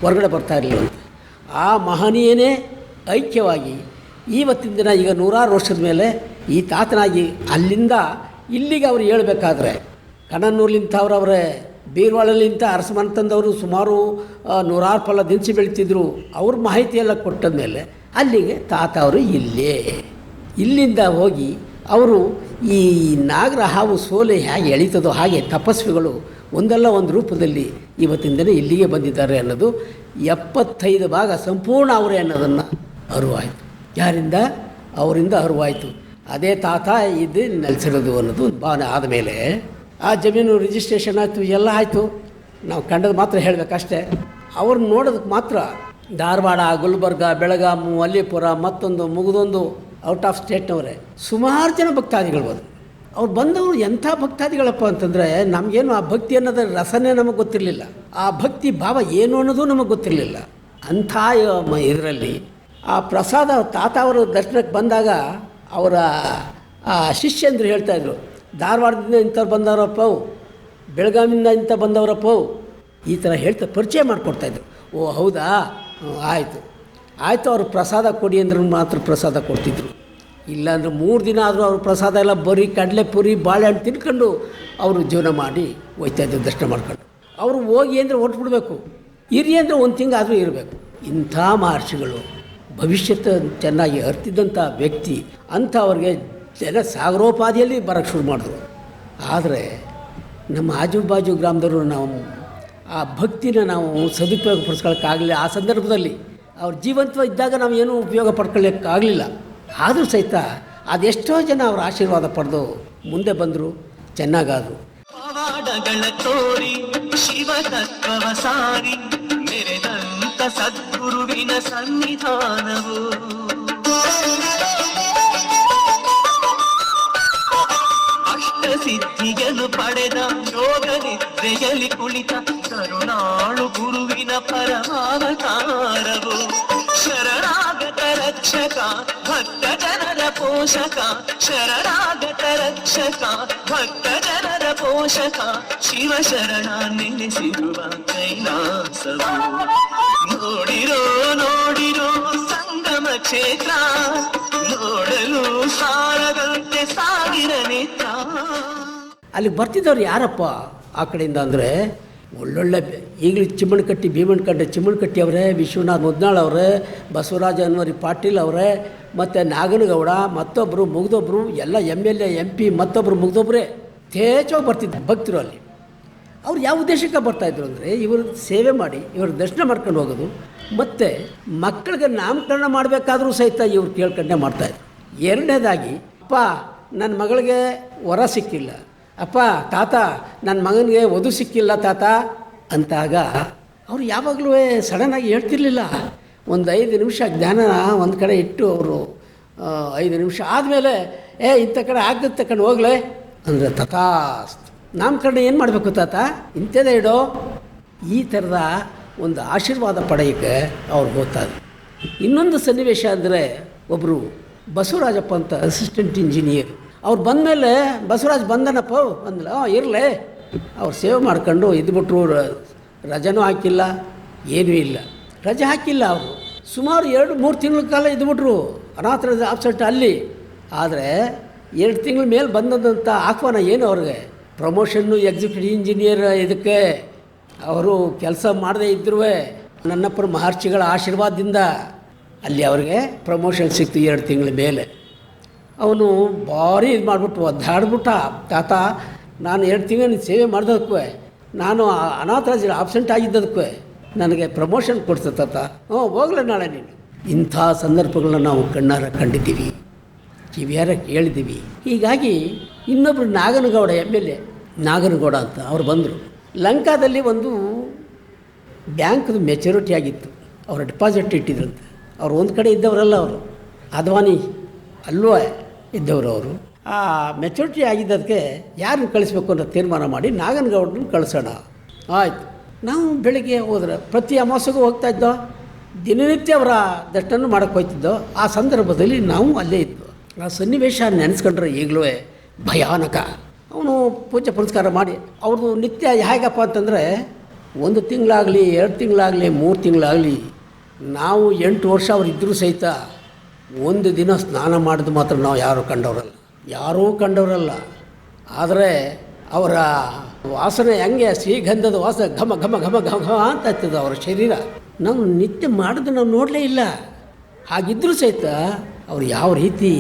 S5: ಹೊರಗಡೆ ಬರ್ತಾ ಇರಲಿಲ್ಲಂತೆ. ಆ ಮಹನೀಯನೇ ಐಕ್ಯವಾಗಿ ಇವತ್ತಿನ ದಿನ ಈಗ 100 ವರ್ಷದ ಮೇಲೆ ಈ ತಾತನಾಗಿ ಅಲ್ಲಿಂದ ಇಲ್ಲಿಗೆ ಅವರು ಹೇಳ್ಬೇಕಾದ್ರೆ ಕಣನ್ನೂರ್ಲಿಂತ ಅವರವರೇ ಬೀರ್ವಾಳಲ್ಲಿಂತ ಅರಸಮನೆ ತಂದವರು ಸುಮಾರು 100 ಫಲ ದಿನಸಿ ಬೆಳೀತಿದ್ರು. ಅವ್ರ ಮಾಹಿತಿಯೆಲ್ಲ ಕೊಟ್ಟದ ಮೇಲೆ ಅಲ್ಲಿಗೆ ತಾತ ಅವರು ಇಲ್ಲಿಂದ ಹೋಗಿ ಅವರು ಈ ನಾಗರ ಹಾವು ಸೋಲೆ ಹೇಗೆ ಎಳೀತದೋ ಹಾಗೆ ತಪಸ್ವಿಗಳು ಒಂದಲ್ಲ ಒಂದು ರೂಪದಲ್ಲಿ ಇವತ್ತಿನ ದಿನ ಇಲ್ಲಿಗೆ ಬಂದಿದ್ದಾರೆ ಅನ್ನೋದು 75 ಭಾಗ ಸಂಪೂರ್ಣ ಅವರೇ ಅನ್ನೋದನ್ನು ಅರಿವಾಯಿತು. ಯಾರಿಂದ? ಅವರಿಂದ ಅರಿವಾಯಿತು. ಅದೇ ತಾತ ಇದು ನೆಲೆಸಿರೋದು ಅನ್ನೋದು ಭಾವನೆ ಆದಮೇಲೆ ಆ ಜಮೀನು ರಿಜಿಸ್ಟ್ರೇಷನ್ ಆಯಿತು, ಎಲ್ಲ ಆಯಿತು. ನಾವು ಕಂಡದ್ದು ಮಾತ್ರ ಹೇಳಬೇಕಷ್ಟೇ. ಅವ್ರನ್ನ ನೋಡೋದಕ್ಕೆ ಮಾತ್ರ ಧಾರವಾಡ, ಗುಲ್ಬರ್ಗ, ಬೆಳಗಾಮು, ಅಲ್ಲಿಪುರ ಮತ್ತೊಂದು ಮುಗಿದೊಂದು ಔಟ್ ಆಫ್ ಸ್ಟೇಟ್ನವರೇ ಸುಮಾರು ಜನ ಭಕ್ತಾದಿಗಳು ಬಂದರು. ಅವ್ರು ಬಂದವರು ಎಂಥ ಭಕ್ತಾದಿಗಳಪ್ಪ ಅಂತಂದರೆ ನಮಗೇನು ಆ ಭಕ್ತಿ ಅನ್ನೋದರ ರಸನೇ ನಮಗೆ ಗೊತ್ತಿರಲಿಲ್ಲ, ಆ ಭಕ್ತಿ ಭಾವ ಏನು ಅನ್ನೋದು ನಮಗೆ ಗೊತ್ತಿರಲಿಲ್ಲ. ಅಂಥ ಇದರಲ್ಲಿ ಆ ಪ್ರಸಾದ ತಾತ ಅವರು ದರ್ಶನಕ್ಕೆ ಬಂದಾಗ ಅವರ ಆ ಶಿಷ್ಯಂದ್ರು ಹೇಳ್ತಾಯಿದ್ರು, ಧಾರವಾಡದಿಂದ ಇಂಥವ್ರು ಬಂದವರಪ್ಪ, ಬೆಳಗಾವಿಯಿಂದ ಇಂಥ ಬಂದವರಪ್ಪ, ಈ ಥರ ಹೇಳ್ತಾ ಪರಿಚಯ ಮಾಡಿಕೊಡ್ತಾಯಿದ್ರು. ಓ ಹೌದಾ, ಆಯಿತು ಅವರು ಪ್ರಸಾದ ಕೊಡಿ ಅಂದ್ರೆ ಮಾತ್ರ ಪ್ರಸಾದ ಕೊಡ್ತಿದ್ರು. ಇಲ್ಲಾಂದ್ರೆ 3 ದಿನ ಆದರೂ ಅವ್ರ ಪ್ರಸಾದ ಎಲ್ಲ ಬರೀ ಕಡಲೆ ಪುರಿ ಬಾಳೆಹಣ್ಣು ತಿನ್ಕೊಂಡು ಅವರು ಜೀವನ ಮಾಡಿ ಹೋಗ್ತಾಯಿದ್ರು ದರ್ಶನ ಮಾಡ್ಕೊಂಡು. ಅವರು ಹೋಗಿ ಅಂದರೆ ಹೊರಟ್ಬಿಡ್ಬೇಕು, ಇರಿ ಅಂದರೆ 1 ತಿಂಗಳಾದರೂ ಇರಬೇಕು. ಇಂಥ ಮಹರ್ಷಿಗಳು ಭವಿಷ್ಯದ ಚೆನ್ನಾಗಿ ಅರ್ತಿದ್ದಂಥ ವ್ಯಕ್ತಿ. ಅಂಥವ್ರಿಗೆ ಜನ ಸಾಗರೋಪಾದಿಯಲ್ಲಿ ಬರೋಕ್ಕೆ ಶುರು ಮಾಡಿದ್ರು. ಆದರೆ ನಮ್ಮ ಆಜುಬಾಜು ಗ್ರಾಮದವರು ನಾವು ಆ ಭಕ್ತಿನ ನಾವು ಸದುಪಯೋಗ ಪಡಿಸ್ಕೊಳ್ಳೋಕ್ಕಾಗಲಿಲ್ಲ. ಆ ಸಂದರ್ಭದಲ್ಲಿ ಅವ್ರ ಜೀವಂತ ಇದ್ದಾಗ ನಾವು ಏನೂ ಉಪಯೋಗ ಪಡ್ಕೊಳ್ಳೋಕ್ಕಾಗಲಿಲ್ಲ. ಆದರೂ ಸಹಿತ ಅದೆಷ್ಟೋ ಜನ ಅವರ ಆಶೀರ್ವಾದ ಪಡೆದು ಮುಂದೆ ಬಂದರು, ಚೆನ್ನಾಗಾದರು.
S6: ಪವಾಡಗಳ ತೋರಿ ಶಿವತತ್ವವ ಸಾರಿ ಮೆರೆದಂತ ಸದ್ಗುರುವಿನ ಸನ್ನಿಧಾನವು ಅಷ್ಟಸಿದ್ಧಿಯನ್ನು ಪಡೆದ ಯೋಗ ನಿದ್ರೆಯಲ್ಲಿ ಕುಳಿತ ಕರುಣಾಳು ಗುರುವಿನ ಪರಮಾವತಾರವು ಶರಣಾಗತ ರಕ್ಷಕ ಭಕ್ತ ಜನರ ಪೋಷಕ ಶರಣಾಗತ ರಕ್ಷಕ ಭಕ್ತ ಜನರ ಪೋಷಕ ಶಿವ ಶರಣ ನೆಲೆಸಿರುವ ಕೈಲಾಸವು ನೋಡಿರೋ ಸಂಗಮ ಕ್ಷೇತ್ರ ನೋಡಲು ಸಾರದಂತೆ ಸಾವಿರ ನೇತ್ರ.
S5: ಅಲ್ಲಿ ಬರ್ತಿದ್ದವ್ರು ಯಾರಪ್ಪ ಆ ಕಡೆಯಿಂದ ಅಂದರೆ ಒಳ್ಳೊಳ್ಳೆ ಈಗಲೂ ಚಿಮ್ಮಣ್ಕಟ್ಟಿ ಭೀಮಣ್ಕಟ್ಟೆ ಚಿಮ್ಮಣ್ಕಟ್ಟಿ ಅವರೇ, ವಿಶ್ವನಾಥ್ ಮುದ್ನಾಳ್ ಅವರೇ, ಬಸವರಾಜ ಅನ್ವರಿ ಪಾಟೀಲ್ ಅವರೇ, ಮತ್ತು ನಾಗನಗೌಡ, ಮತ್ತೊಬ್ಬರು ಮುಗ್ದೊಬ್ಬರು ಎಲ್ಲ MLA MP ಮತ್ತೊಬ್ಬರು ಮುಗ್ದೊಬ್ಬರೇ ಥೇಚವಾಗಿ ಬರ್ತಿದ್ದರು ಭಕ್ತರು. ಅಲ್ಲಿ ಅವ್ರು ಯಾವ ಉದ್ದೇಶಕ್ಕೆ ಬರ್ತಾಯಿದ್ರು ಅಂದರೆ ಇವರು ಸೇವೆ ಮಾಡಿ ಇವರು ದರ್ಶನ ಮಾಡ್ಕೊಂಡು ಹೋಗೋದು, ಮತ್ತು ಮಕ್ಕಳಿಗೆ ನಾಮಕರಣ ಮಾಡಬೇಕಾದ್ರೂ ಸಹಿತ ಇವ್ರು ಕೇಳ್ಕೊಂಡೇ ಮಾಡ್ತಾಯಿದ್ರು. ಎರಡನೇದಾಗಿ, ಅಪ್ಪ ನನ್ನ ಮಗಳಿಗೆ ವರ ಸಿಕ್ಕಿಲ್ಲ, ಅಪ್ಪ ತಾತ ನನ್ನ ಮಗನಿಗೆ ವಧು ಸಿಕ್ಕಿಲ್ಲ ತಾತ ಅಂತಾಗ ಅವರು ಯಾವಾಗಲೂ ಸಡನ್ನಾಗಿ ಹೇಳ್ತಿರ್ಲಿಲ್ಲ. ಒಂದು 5 ನಿಮಿಷ ಜ್ಞಾನ ಒಂದು ಕಡೆ ಇಟ್ಟು ಅವರು 5 ನಿಮಿಷ ಆದಮೇಲೆ ಇಂಥ ಕಡೆ ಆಗದ ತಕೊಂಡು ಹೋಗ್ಲೆ ಅಂದರೆ ತಥಾಸ್ತು, ನಾಮಕರಣ ಏನು ಮಾಡಬೇಕು ತಾತ ಇಂಥದೇ ಇಡೋ, ಈ ಥರದ ಒಂದು ಆಶೀರ್ವಾದ ಪಡೆಯೋಕ್ಕೆ ಅವ್ರು ಗೊತ್ತಾದ್ರು. ಇನ್ನೊಂದು ಸನ್ನಿವೇಶ ಅಂದರೆ, ಒಬ್ಬರು ಬಸವರಾಜಪ್ಪ ಅಂತ ಅಸಿಸ್ಟೆಂಟ್ ಇಂಜಿನಿಯರ್, ಅವ್ರು ಬಂದಮೇಲೆ ಬಸವರಾಜ್ ಬಂದನಪ್ಪ ಅಂದಲ್ಲ, ಇರಲೇ ಅವ್ರು ಸೇವೆ ಮಾಡ್ಕೊಂಡು ಇದ್ಬಿಟ್ರು. ರಜನೂ ಹಾಕಿಲ್ಲ, ಏನೂ ಇಲ್ಲ, ರಜೆ ಹಾಕಿಲ್ಲ. ಅವರು ಸುಮಾರು 2-3 ತಿಂಗಳ ಕಾಲ ಇದ್ಬಿಟ್ರು ಅನಾಥ ಆಬ್ಸೆಂಟ್ ಅಲ್ಲಿ. ಆದರೆ 2 ತಿಂಗಳ ಮೇಲೆ ಬಂದಂಥ ಆಹ್ವಾನ ಏನು ಅವ್ರಿಗೆ, ಪ್ರಮೋಷನ್ನು ಎಕ್ಸಿಕ್ಯೂಟಿವ್ ಇಂಜಿನಿಯರ್. ಇದಕ್ಕೆ ಅವರು ಕೆಲಸ ಮಾಡದೇ ಇದ್ರೂ ನನ್ನಪ್ಪನ ಮಹರ್ಷಿಗಳ ಆಶೀರ್ವಾದದಿಂದ ಅಲ್ಲಿ ಅವ್ರಿಗೆ ಪ್ರಮೋಷನ್ ಸಿಕ್ತು 2 ತಿಂಗಳ ಮೇಲೆ. ಅವನು ಭಾರಿ ಇದು ಮಾಡಿಬಿಟ್ಟು ಒದ್ದಾಡ್ಬಿಟ್ಟ, ತಾತ ನಾನು 2 ತಿಂಗಳು ಸೇವೆ ಮಾಡಿದಕ್ಕೂ, ನಾನು ಅನಾಥರಾಜ್ಯ ಆಬ್ಸೆಂಟ್ ಆಗಿದ್ದದಕ್ಕೂ ನನಗೆ ಪ್ರಮೋಷನ್ ಕೊಡ್ತ ತಾತ. ಹೋಗ್ಲೇ ನಾಳೆ ನೀನು. ಇಂಥ ಸಂದರ್ಭಗಳನ್ನ ನಾವು ಕಣ್ಣಾರ ಕಂಡಿದ್ದೀವಿ, ಕಿವಿಯಾರ ಕೇಳಿದ್ದೀವಿ. ಹೀಗಾಗಿ ಇನ್ನೊಬ್ಬರು ನಾಗನಗೌಡ MLA ನಾಗನಗೌಡ ಅಂತ ಅವ್ರು ಬಂದರು. ಲಂಕಾದಲ್ಲಿ ಒಂದು ಬ್ಯಾಂಕ್ದು ಮೆಚುರಿಟಿ ಆಗಿತ್ತು, ಅವರು ಡಿಪಾಸಿಟ್ ಇಟ್ಟಿದ್ರಂತೆ. ಅವ್ರು ಒಂದು ಕಡೆ ಇದ್ದವರಲ್ಲ, ಅವರು ಅದ್ವಾನಿ ಅಲ್ಲೂ ಇದ್ದವರು. ಅವರು ಆ ಮೆಚುರಿಟಿ ಆಗಿದ್ದದಕ್ಕೆ ಯಾರನ್ನು ಕಳಿಸ್ಬೇಕು ಅನ್ನೋ ತೀರ್ಮಾನ ಮಾಡಿ ನಾಗನಗೌಡರನ್ನ ಕಳಿಸೋಣ. ಆಯಿತು, ನಾವು ಬೆಳಗ್ಗೆ ಹೋದ್ರೆ ಪ್ರತಿ ಅಮಾವಾಸ್ಯೆಗೂ ಹೋಗ್ತಾಯಿದ್ದೋ, ದಿನನಿತ್ಯ ಅವರ ದರ್ಶನ ಮಾಡೋಕ್ಕೆ ಹೋಗ್ತಿದ್ದೋ. ಆ ಸಂದರ್ಭದಲ್ಲಿ ನಾವು ಅಲ್ಲೇ ಇದ್ದೋ. ಆ ಸನ್ನಿವೇಶ ನೆನೆಸ್ಕೊಂಡ್ರೆ ಈಗಲೂ ಭಯಾನಕ. ಅವನು ಪೂಜೆ ಪುನಸ್ಕಾರ ಮಾಡಿ ಅವ್ರದ್ದು ನಿತ್ಯ ಹೇಗಪ್ಪ ಅಂತಂದರೆ, 1 ತಿಂಗಳಾಗಲಿ 2 ತಿಂಗಳಾಗಲಿ 3 ತಿಂಗಳಾಗಲಿ, ನಾವು 8 ವರ್ಷ ಅವ್ರು ಇದ್ದರೂ ಸಹಿತ ಒಂದು ದಿನ ಸ್ನಾನ ಮಾಡಿದ್ದು ಮಾತ್ರ ನಾವು ಯಾರೂ ಕಂಡವರಲ್ಲ. ಆದರೆ ಅವರ ವಾಸನೆ ಹೆಂಗೆ, ಶ್ರೀಗಂಧದ ವಾಸನೆ ಘಮ ಘಮ ಘಮ ಘಮ ಘಮ ಅಂತ ಆಗ್ತದೆ ಅವರ ಶರೀರ. ನಾವು ನಿತ್ಯ ಮಾಡಿದ್ದು ನಾವು ನೋಡಲೇ ಇಲ್ಲ. ಹಾಗಿದ್ದರೂ ಸಹಿತ ಅವ್ರು ಯಾವ ರೀತಿ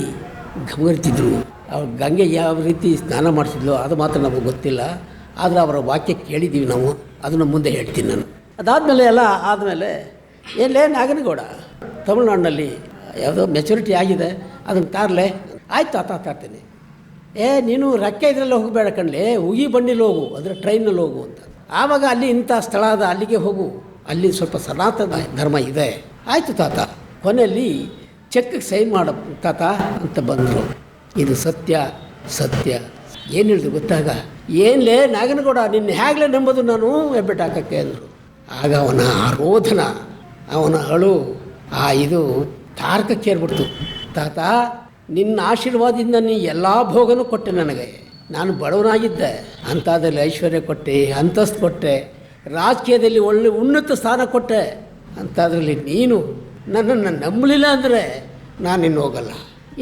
S5: ಘಮರಿತಿದ್ರು, ಅವ್ರು ಗಂಗೆ ಯಾವ ರೀತಿ ಸ್ನಾನ ಮಾಡಿಸಿದ್ಲು ಅದು ಮಾತ್ರ ನಮಗೆ ಗೊತ್ತಿಲ್ಲ. ಆದರೆ ಅವರ ವಾಕ್ಯ ಕೇಳಿದ್ದೀವಿ ನಾವು, ಅದನ್ನು ಮುಂದೆ ಹೇಳ್ತೀನಿ ನಾನು. ಅದಾದಮೇಲೆ ಎಲ್ಲ ಆದಮೇಲೆ ಎಲ್ಲೇ ನಾಗನಗೌಡ ತಮಿಳ್ನಾಡಿನಲ್ಲಿ ಯಾವುದೋ ಮೆಚುರಿಟಿ ಆಗಿದೆ, ಅದನ್ನು ತಾರಲೆ. ಆಯ್ತು ತಾತ ತರ್ತೀನಿ. ನೀನು ರೆಕ್ಕೆ ಇದರಲ್ಲಿ ಹೋಗಬೇಡ ಕಣ್ಲೆ, ಉಗಿ ಬಂಡಿಲಿ ಹೋಗು, ಅಂದರೆ ಟ್ರೈನಲ್ಲಿ ಹೋಗು ಅಂತ. ಆವಾಗ ಅಲ್ಲಿ ಇಂಥ ಸ್ಥಳ ಅದ, ಅಲ್ಲಿಗೆ ಹೋಗು, ಅಲ್ಲಿ ಸ್ವಲ್ಪ ಸನಾತನ ಧರ್ಮ ಇದೆ. ಆಯಿತು ತಾತ. ಕೊನೆಯಲ್ಲಿ ಚೆಕ್ಗೆ ಸೈನ್ ಮಾಡ ತಾತ ಅಂತ ಬಂದರು. ಇದು ಸತ್ಯ ಏನು ಹೇಳಿದ್ರು ಗೊತ್ತಾಗ, ಏನ್ಲೇ ನಾಗನಗೌಡ ನಿನ್ನ ಹೇಗಲೇ ನಂಬೋದು ನಾನು ಹೆಬ್ಬೆಟ್ಟು ಹಾಕೋಕ್ಕೆ ಅಂದರು. ಆಗ ಅವನ ರೋಧನ, ಅವನ ಅಳು, ಇದು ತಾರಕಕ್ಕೆ ಏರ್ಬಿಡ್ತು. ತಾತ ನಿನ್ನ ಆಶೀರ್ವಾದದಿಂದ ನೀ ಎಲ್ಲ ಭೋಗನೂ ಕೊಟ್ಟೆ ನನಗೆ. ನಾನು ಬಡವನಾಗಿದ್ದೆ, ಅಂಥದ್ರಲ್ಲಿ ಐಶ್ವರ್ಯ ಕೊಟ್ಟೆ, ಅಂತಸ್ತು ಕೊಟ್ಟೆ, ರಾಜಕೀಯದಲ್ಲಿ ಒಳ್ಳೆ ಉನ್ನತ ಸ್ಥಾನ ಕೊಟ್ಟೆ. ಅಂಥದ್ರಲ್ಲಿ ನೀನು ನನ್ನನ್ನು ನಂಬಲಿಲ್ಲ ಅಂದರೆ ನಾನು ಇನ್ನು ಹೋಗಲ್ಲ.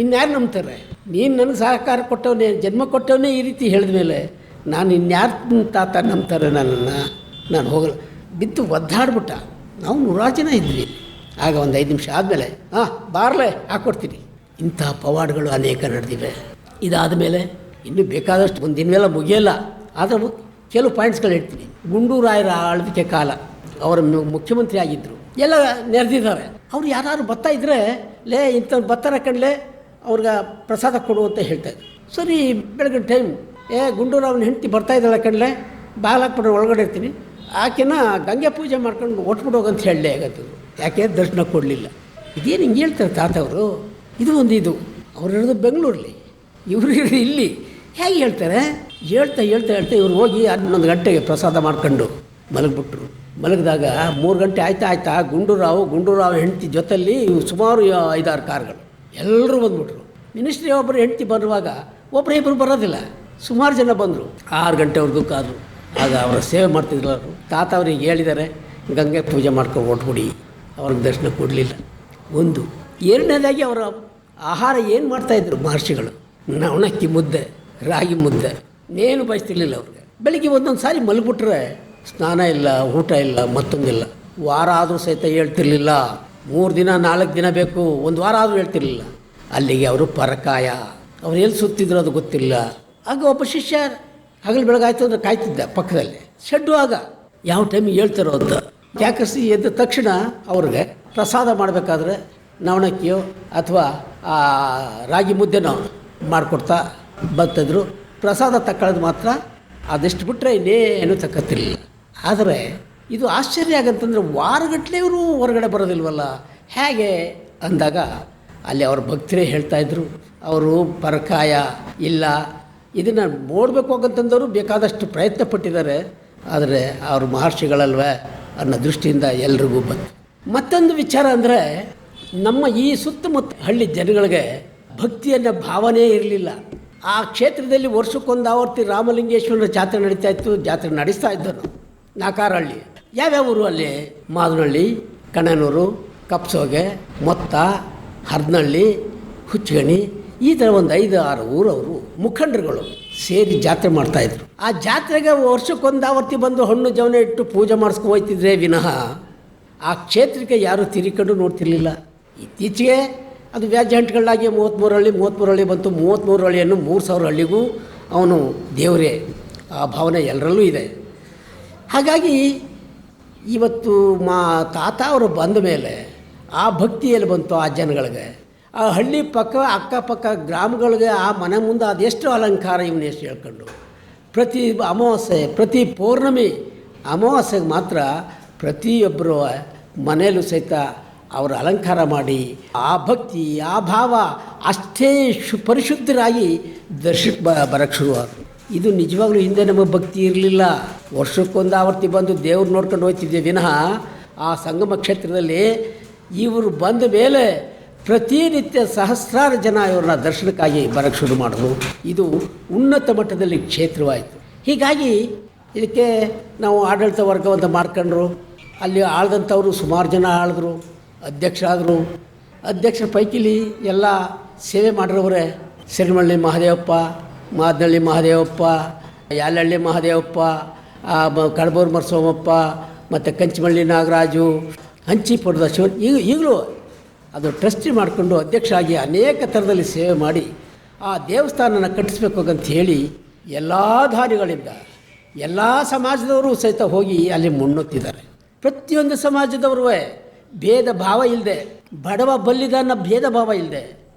S5: ಇನ್ಯಾರು ನಂಬ್ತಾರೆ? ನೀನು ನನಗೆ ಸಹಕಾರ ಕೊಟ್ಟವನೇ, ಜನ್ಮ ಕೊಟ್ಟವನೇ ಈ ರೀತಿ ಹೇಳಿದ ಮೇಲೆ ನಾನು ಇನ್ಯಾರು ತಾತ ನಂಬ್ತಾರೆ ನನ್ನನ್ನು? ನಾನು ಹೋಗಲ್ಲ. ಬಿದ್ದು ಒದ್ದಾಡ್ಬಿಟ್ಟ. ನಾವು 100 ಜನ ಇದ್ವಿ. ಆಗ ಒಂದು 5 ನಿಮಿಷ ಆದಮೇಲೆ ಬಾರ್ಲೆ ಹಾಕ್ಕೊಡ್ತೀನಿ. ಇಂಥ ಪವಾಡಗಳು ಅನೇಕ ನಡೆದಿವೆ. ಇದಾದ ಮೇಲೆ ಇನ್ನೂ ಬೇಕಾದಷ್ಟು ಒಂದು ದಿನವೆಲ್ಲ ಮುಗಿಯಲ್ಲ. ಆದರೆ ಕೆಲವು ಪಾಯಿಂಟ್ಸ್ಗಳು ಹೇಳ್ತೀನಿ. ಗುಂಡೂರಾಯರ ಆಳ್ವಿಕೆ ಕಾಲ, ಅವರ ಮುಖ್ಯಮಂತ್ರಿ ಆಗಿದ್ದರು, ಎಲ್ಲ ನೆರೆದಿದ್ದಾರೆ. ಅವ್ರು ಯಾರು ಬರ್ತಾ ಇದ್ದರೆ ಇಂಥ ಬರ್ತಾರ ಕಣ್ಲೆ ಅವ್ರಿಗೆ ಪ್ರಸಾದ ಕೊಡು ಅಂತ ಹೇಳ್ತಾಯಿದ್ರು. ಸರಿ, ಬೆಳಗಿನ ಟೈಮ್ ಗುಂಡೂರಾವ್ನ ಹೆಂಡತಿ ಬರ್ತಾ ಇದ್ದಾಳೆ ಕಣ್ಲೆ, ಬಾಗಿಲಾಕ್ಬಿಟ್ರೆ ಒಳಗಡೆ ಇರ್ತೀನಿ, ಆಕೆನ ಗಂಗೆ ಪೂಜೆ ಮಾಡ್ಕೊಂಡು ಒಟ್ಬಿಟ್ಟು ಹೋಗಂತ ಹೇಳಲೇ ಆಗತ್ತದು. ಯಾಕೆ ದರ್ಶನ ಕೊಡಲಿಲ್ಲ. ಇದೇನು ಹಿಂಗೆ ಹೇಳ್ತಾರೆ ತಾತ ಅವರು? ಇದು ಅವ್ರು ಇರೋದು ಬೆಂಗಳೂರಲ್ಲಿ, ಇವರು ಇಲ್ಲಿ. ಹೇಗೆ ಹೇಳ್ತಾರೆ? ಹೇಳ್ತಾ ಇವ್ರು ಹೋಗಿ 11 ಗಂಟೆಗೆ ಪ್ರಸಾದ ಮಾಡ್ಕೊಂಡು ಮಲಗಿಬಿಟ್ರು. ಮಲಗಿದಾಗ 3 ಗಂಟೆ ಆಯ್ತಾ ಗುಂಡೂರಾವ್ ಹೆಂಡತಿ ಜೊತೆಯಲ್ಲಿ ಸುಮಾರು 5-6 ಕಾರ್ಗಳು ಎಲ್ಲರೂ ಬಂದ್ಬಿಟ್ರು. ಮಿನಿಸ್ಟ್ರಿ ಒಬ್ಬರು ಹೆಂಡತಿ ಬರುವಾಗ ಒಬ್ಬರು ಬರೋದಿಲ್ಲ, ಸುಮಾರು ಜನ ಬಂದರು. 6 ಗಂಟೆವರೆಗೂ ಕಾದರು. ಆಗ ಅವರ ಸೇವೆ ಮಾಡ್ತಿದ್ರು ಅವರು. ತಾತ ಅವ್ರಿಗೆ ಹೇಳಿದ್ದಾರೆ, ಗಂಗೆ ಪೂಜೆ ಮಾಡ್ಕೊಂಡು ಹೊಟ್ಬಿಡಿ. ಅವ್ರಿಗೆ ದರ್ಶನ ಕೊಡಲಿಲ್ಲ. ಒಂದು. ಎರಡನೇದಾಗಿ ಅವರ ಆಹಾರ ಏನು ಮಾಡ್ತಾಯಿದ್ರು ಮಹರ್ಷಿಗಳು? ನವಣಕ್ಕಿ ಮುದ್ದೆ, ರಾಗಿ ಮುದ್ದೆ, ನೇನು ಬಯಸ್ತಿರ್ಲಿಲ್ಲ ಅವ್ರಿಗೆ. ಬೆಳಿಗ್ಗೆ ಒಂದೊಂದು ಸಾರಿ ಮಲಗಿಬಿಟ್ರೆ ಸ್ನಾನ ಇಲ್ಲ, ಊಟ ಇಲ್ಲ, ಮತ್ತೊಂದಿಲ್ಲ. ವಾರ ಆದರೂ ಸಹಿತ ಹೇಳ್ತಿರ್ಲಿಲ್ಲ. 3 ದಿನ 4 ದಿನ ಬೇಕು, 1 ವಾರ ಆದರೂ ಹೇಳ್ತಿರ್ಲಿಲ್ಲ. ಅಲ್ಲಿಗೆ ಅವರು ಪರಕಾಯ. ಅವ್ರು ಎಲ್ಲಿ ಸುತ್ತಿದ್ರು ಅದು ಗೊತ್ತಿಲ್ಲ. ಆಗ ಒಬ್ಬ ಶಿಷ್ಯ ಹಗಲು ಬೆಳಗಾಯ್ತು ಅಂದರೆ ಕಾಯ್ತಿದ್ದ ಪಕ್ಕದಲ್ಲಿ. ಶೆಡ್ಡು ಆಗ ಯಾವ ಟೈಮಿಗೆ ಹೇಳ್ತಾರೋ ಅಂತ. ಯಾಕರಿಸಿ ಎದ್ದ ತಕ್ಷಣ ಅವ್ರಿಗೆ ಪ್ರಸಾದ ಮಾಡಬೇಕಾದ್ರೆ ನವಣಕ್ಕಿಯೋ ಅಥವಾ ರಾಗಿ ಮುದ್ದೆನೋ ಮಾಡಿಕೊಡ್ತಾ ಬರ್ತಿದ್ರು. ಪ್ರಸಾದ ತಗೊಳ್ಳೋದು ಮಾತ್ರ ಅದೆಷ್ಟು ಬಿಟ್ಟರೆ ಇನ್ನೇನು ತಕ್ಕತ್ತಿರಲಿಲ್ಲ. ಆದರೆ ಇದು ಆಶ್ಚರ್ಯ ಆಗಂತಂದರೆ ವಾರಗಟ್ಟಲೆ ಇವರು ಹೊರಗಡೆ ಬರೋದಿಲ್ವಲ್ಲ ಹೇಗೆ ಅಂದಾಗ ಅಲ್ಲಿ ಅವ್ರ ಭಕ್ತರೇ ಹೇಳ್ತಾಯಿದ್ರು, ಅವರು ಪರಕಾಯ ಇಲ್ಲ, ಇದನ್ನು ನೋಡಬೇಕು ಅಂತಂದವರು ಬೇಕಾದಷ್ಟು ಪ್ರಯತ್ನ ಪಟ್ಟಿದ್ದಾರೆ, ಆದರೆ ಅವರು ಮಹರ್ಷಿಗಳಲ್ವೇ ಅನ್ನೋ ದೃಷ್ಟಿಯಿಂದ ಎಲ್ರಿಗೂ ಬಂತು. ಮತ್ತೊಂದು ವಿಚಾರ ಅಂದರೆ ನಮ್ಮ ಈ ಸುತ್ತಮುತ್ತ ಹಳ್ಳಿ ಜನಗಳಿಗೆ ಭಕ್ತಿಯನ್ನ ಭಾವನೆ ಇರಲಿಲ್ಲ. ಆ ಕ್ಷೇತ್ರದಲ್ಲಿ ವರ್ಷಕ್ಕೊಂದು ಆವರ್ತಿ ರಾಮಲಿಂಗೇಶ್ವರನ ಜಾತ್ರೆ ನಡೀತಾ ಇತ್ತು. ಜಾತ್ರೆ ನಡೆಸ್ತಾ ಇದ್ದರು ನಾಕಾರಹಳ್ಳಿ. ಯಾವ್ಯಾವ ಊರು ಅಲ್ಲಿ? ಮಾದನಹಳ್ಳಿ, ಕಣನೂರು, ಕಪ್ಸೋಗೆ, ಮೊತ್ತ, ಹರ್ನಹಳ್ಳಿ, ಹುಚ್ಚಗಣಿ, ಈ ಥರ ಒಂದು 5-6 ಊರವರು ಮುಖಂಡರುಗಳು ಸೇರಿ ಜಾತ್ರೆ ಮಾಡ್ತಾಯಿದ್ರು. ಆ ಜಾತ್ರೆಗೆ ವರ್ಷಕ್ಕೊಂದು ಆವರ್ತಿ ಬಂದು ಹಣ್ಣು ಜವನ ಇಟ್ಟು ಪೂಜೆ ಮಾಡಿಸ್ಕೊ ಹೋಗ್ತಿದ್ರೆ ವಿನಃ ಆ ಕ್ಷೇತ್ರಕ್ಕೆ ಯಾರೂ ತಿರುಗಿಕೊಂಡು ನೋಡ್ತಿರ್ಲಿಲ್ಲ. ಇತ್ತೀಚೆಗೆ ಅದು ವ್ಯಾಜ್ಯ ಹಂಟ್ಗಳಾಗಿ 33 ಹಳ್ಳಿ ಬಂತು. 33 ಹಳ್ಳಿಯನ್ನು 3000 ಹಳ್ಳಿಗೂ ಅವನು ದೇವರೇ, ಆ ಭಾವನೆ ಎಲ್ಲರಲ್ಲೂ ಇದೆ. ಹಾಗಾಗಿ ಇವತ್ತು ತಾತ ಅವರು ಬಂದ ಮೇಲೆ ಆ ಭಕ್ತಿಯಲ್ಲಿ ಬಂತು ಆ ಜನಗಳಿಗೆ. ಆ ಹಳ್ಳಿ ಪಕ್ಕ ಅಕ್ಕಪಕ್ಕ ಗ್ರಾಮಗಳಿಗೆ ಆ ಮನೆ ಮುಂದೆ ಅದೆಷ್ಟು ಅಲಂಕಾರ ಇವನು ಎಷ್ಟು ಹೇಳ್ಕೊಂಡು ಪ್ರತಿ ಅಮಾವಾಸ್ಯೆ, ಪ್ರತಿ ಪೌರ್ಣಮಿ ಅಮಾವಾಸ್ಯೆಗೆ ಮಾತ್ರ ಪ್ರತಿಯೊಬ್ಬರು ಮನೆಯಲ್ಲೂ ಸಹಿತ ಅವರ ಅಲಂಕಾರ ಮಾಡಿ ಆ ಭಕ್ತಿ ಆ ಭಾವ ಅಷ್ಟೇ ಪರಿಶುದ್ಧರಾಗಿ ದರ್ಶಕ್ಕೆ ಬರೋಕ್ಕೆ ಶುರುವಾದರು. ಇದು ನಿಜವಾಗ್ಲೂ ಹಿಂದೆ ನಮಗೆ ಭಕ್ತಿ ಇರಲಿಲ್ಲ. ವರ್ಷಕ್ಕೊಂದು ಆವರ್ತಿ ಬಂದು ದೇವ್ರು ನೋಡ್ಕೊಂಡು ಹೋಗ್ತಿದ್ದೆ ವಿನಃ ಆ ಸಂಗಮ ಕ್ಷೇತ್ರದಲ್ಲಿ ಇವರು ಬಂದ ಮೇಲೆ ಪ್ರತಿನಿತ್ಯ ಸಹಸ್ರಾರು ಜನ ಇವ್ರನ್ನ ದರ್ಶನಕ್ಕಾಗಿ ಬರೋಕ್ಕೆ ಶುರು ಮಾಡಿದ್ರು. ಇದು ಉನ್ನತ ಮಟ್ಟದಲ್ಲಿ ಕ್ಷೇತ್ರವಾಯಿತು. ಹೀಗಾಗಿ ಇದಕ್ಕೆ ನಾವು ಆಡಳಿತ ವರ್ಗವಂತ ಮಾಡ್ಕೊಂಡ್ರು. ಅಲ್ಲಿ ಆಳ್ದಂಥವರು ಸುಮಾರು ಜನ ಆಳಿದ್ರು, ಅಧ್ಯಕ್ಷರಾದರು. ಅಧ್ಯಕ್ಷರ ಪೈಕಿಲಿ ಎಲ್ಲ ಸೇವೆ ಮಾಡಿರೋರೆ. ಸಿರಿಮಳ್ಳಿ ಮಹದೇವಪ್ಪ, ಮಾದನಹಳ್ಳಿ ಮಹದೇವಪ್ಪ, ಯಾಲಹಳ್ಳಿ ಮಹದೇವಪ್ಪ, ಕಡಬೂರು ಮರಸೋಮಪ್ಪ, ಮತ್ತು ಕಂಚಿಮಳ್ಳಿ ನಾಗರಾಜು, ಹಂಚಿಪುರದ ಶಿವ. ಈಗಲೂ ಅದು ಟ್ರಸ್ಟಿ ಮಾಡಿಕೊಂಡು ಅಧ್ಯಕ್ಷರಾಗಿ ಅನೇಕ ಥರದಲ್ಲಿ ಸೇವೆ ಮಾಡಿ ಆ ದೇವಸ್ಥಾನನ ಕಟ್ಟಿಸ್ಬೇಕು ಅಂತ ಹೇಳಿ ಎಲ್ಲ ದಾನಿಗಳಿಂದ ಎಲ್ಲ ಸಮಾಜದವರು ಸಹಿತ ಹೋಗಿ ಅಲ್ಲಿ ಮುನ್ನುತ್ತಿದ್ದಾರೆ. ಪ್ರತಿಯೊಂದು ಸಮಾಜದವರು ಭೇದ ಭಾವ ಇಲ್ಲದೆ, ಬಡವ ಬಲ್ಲಿದ ಅನ್ನೋ ಭೇದ ಭಾವ ಇಲ್ಲದೆ,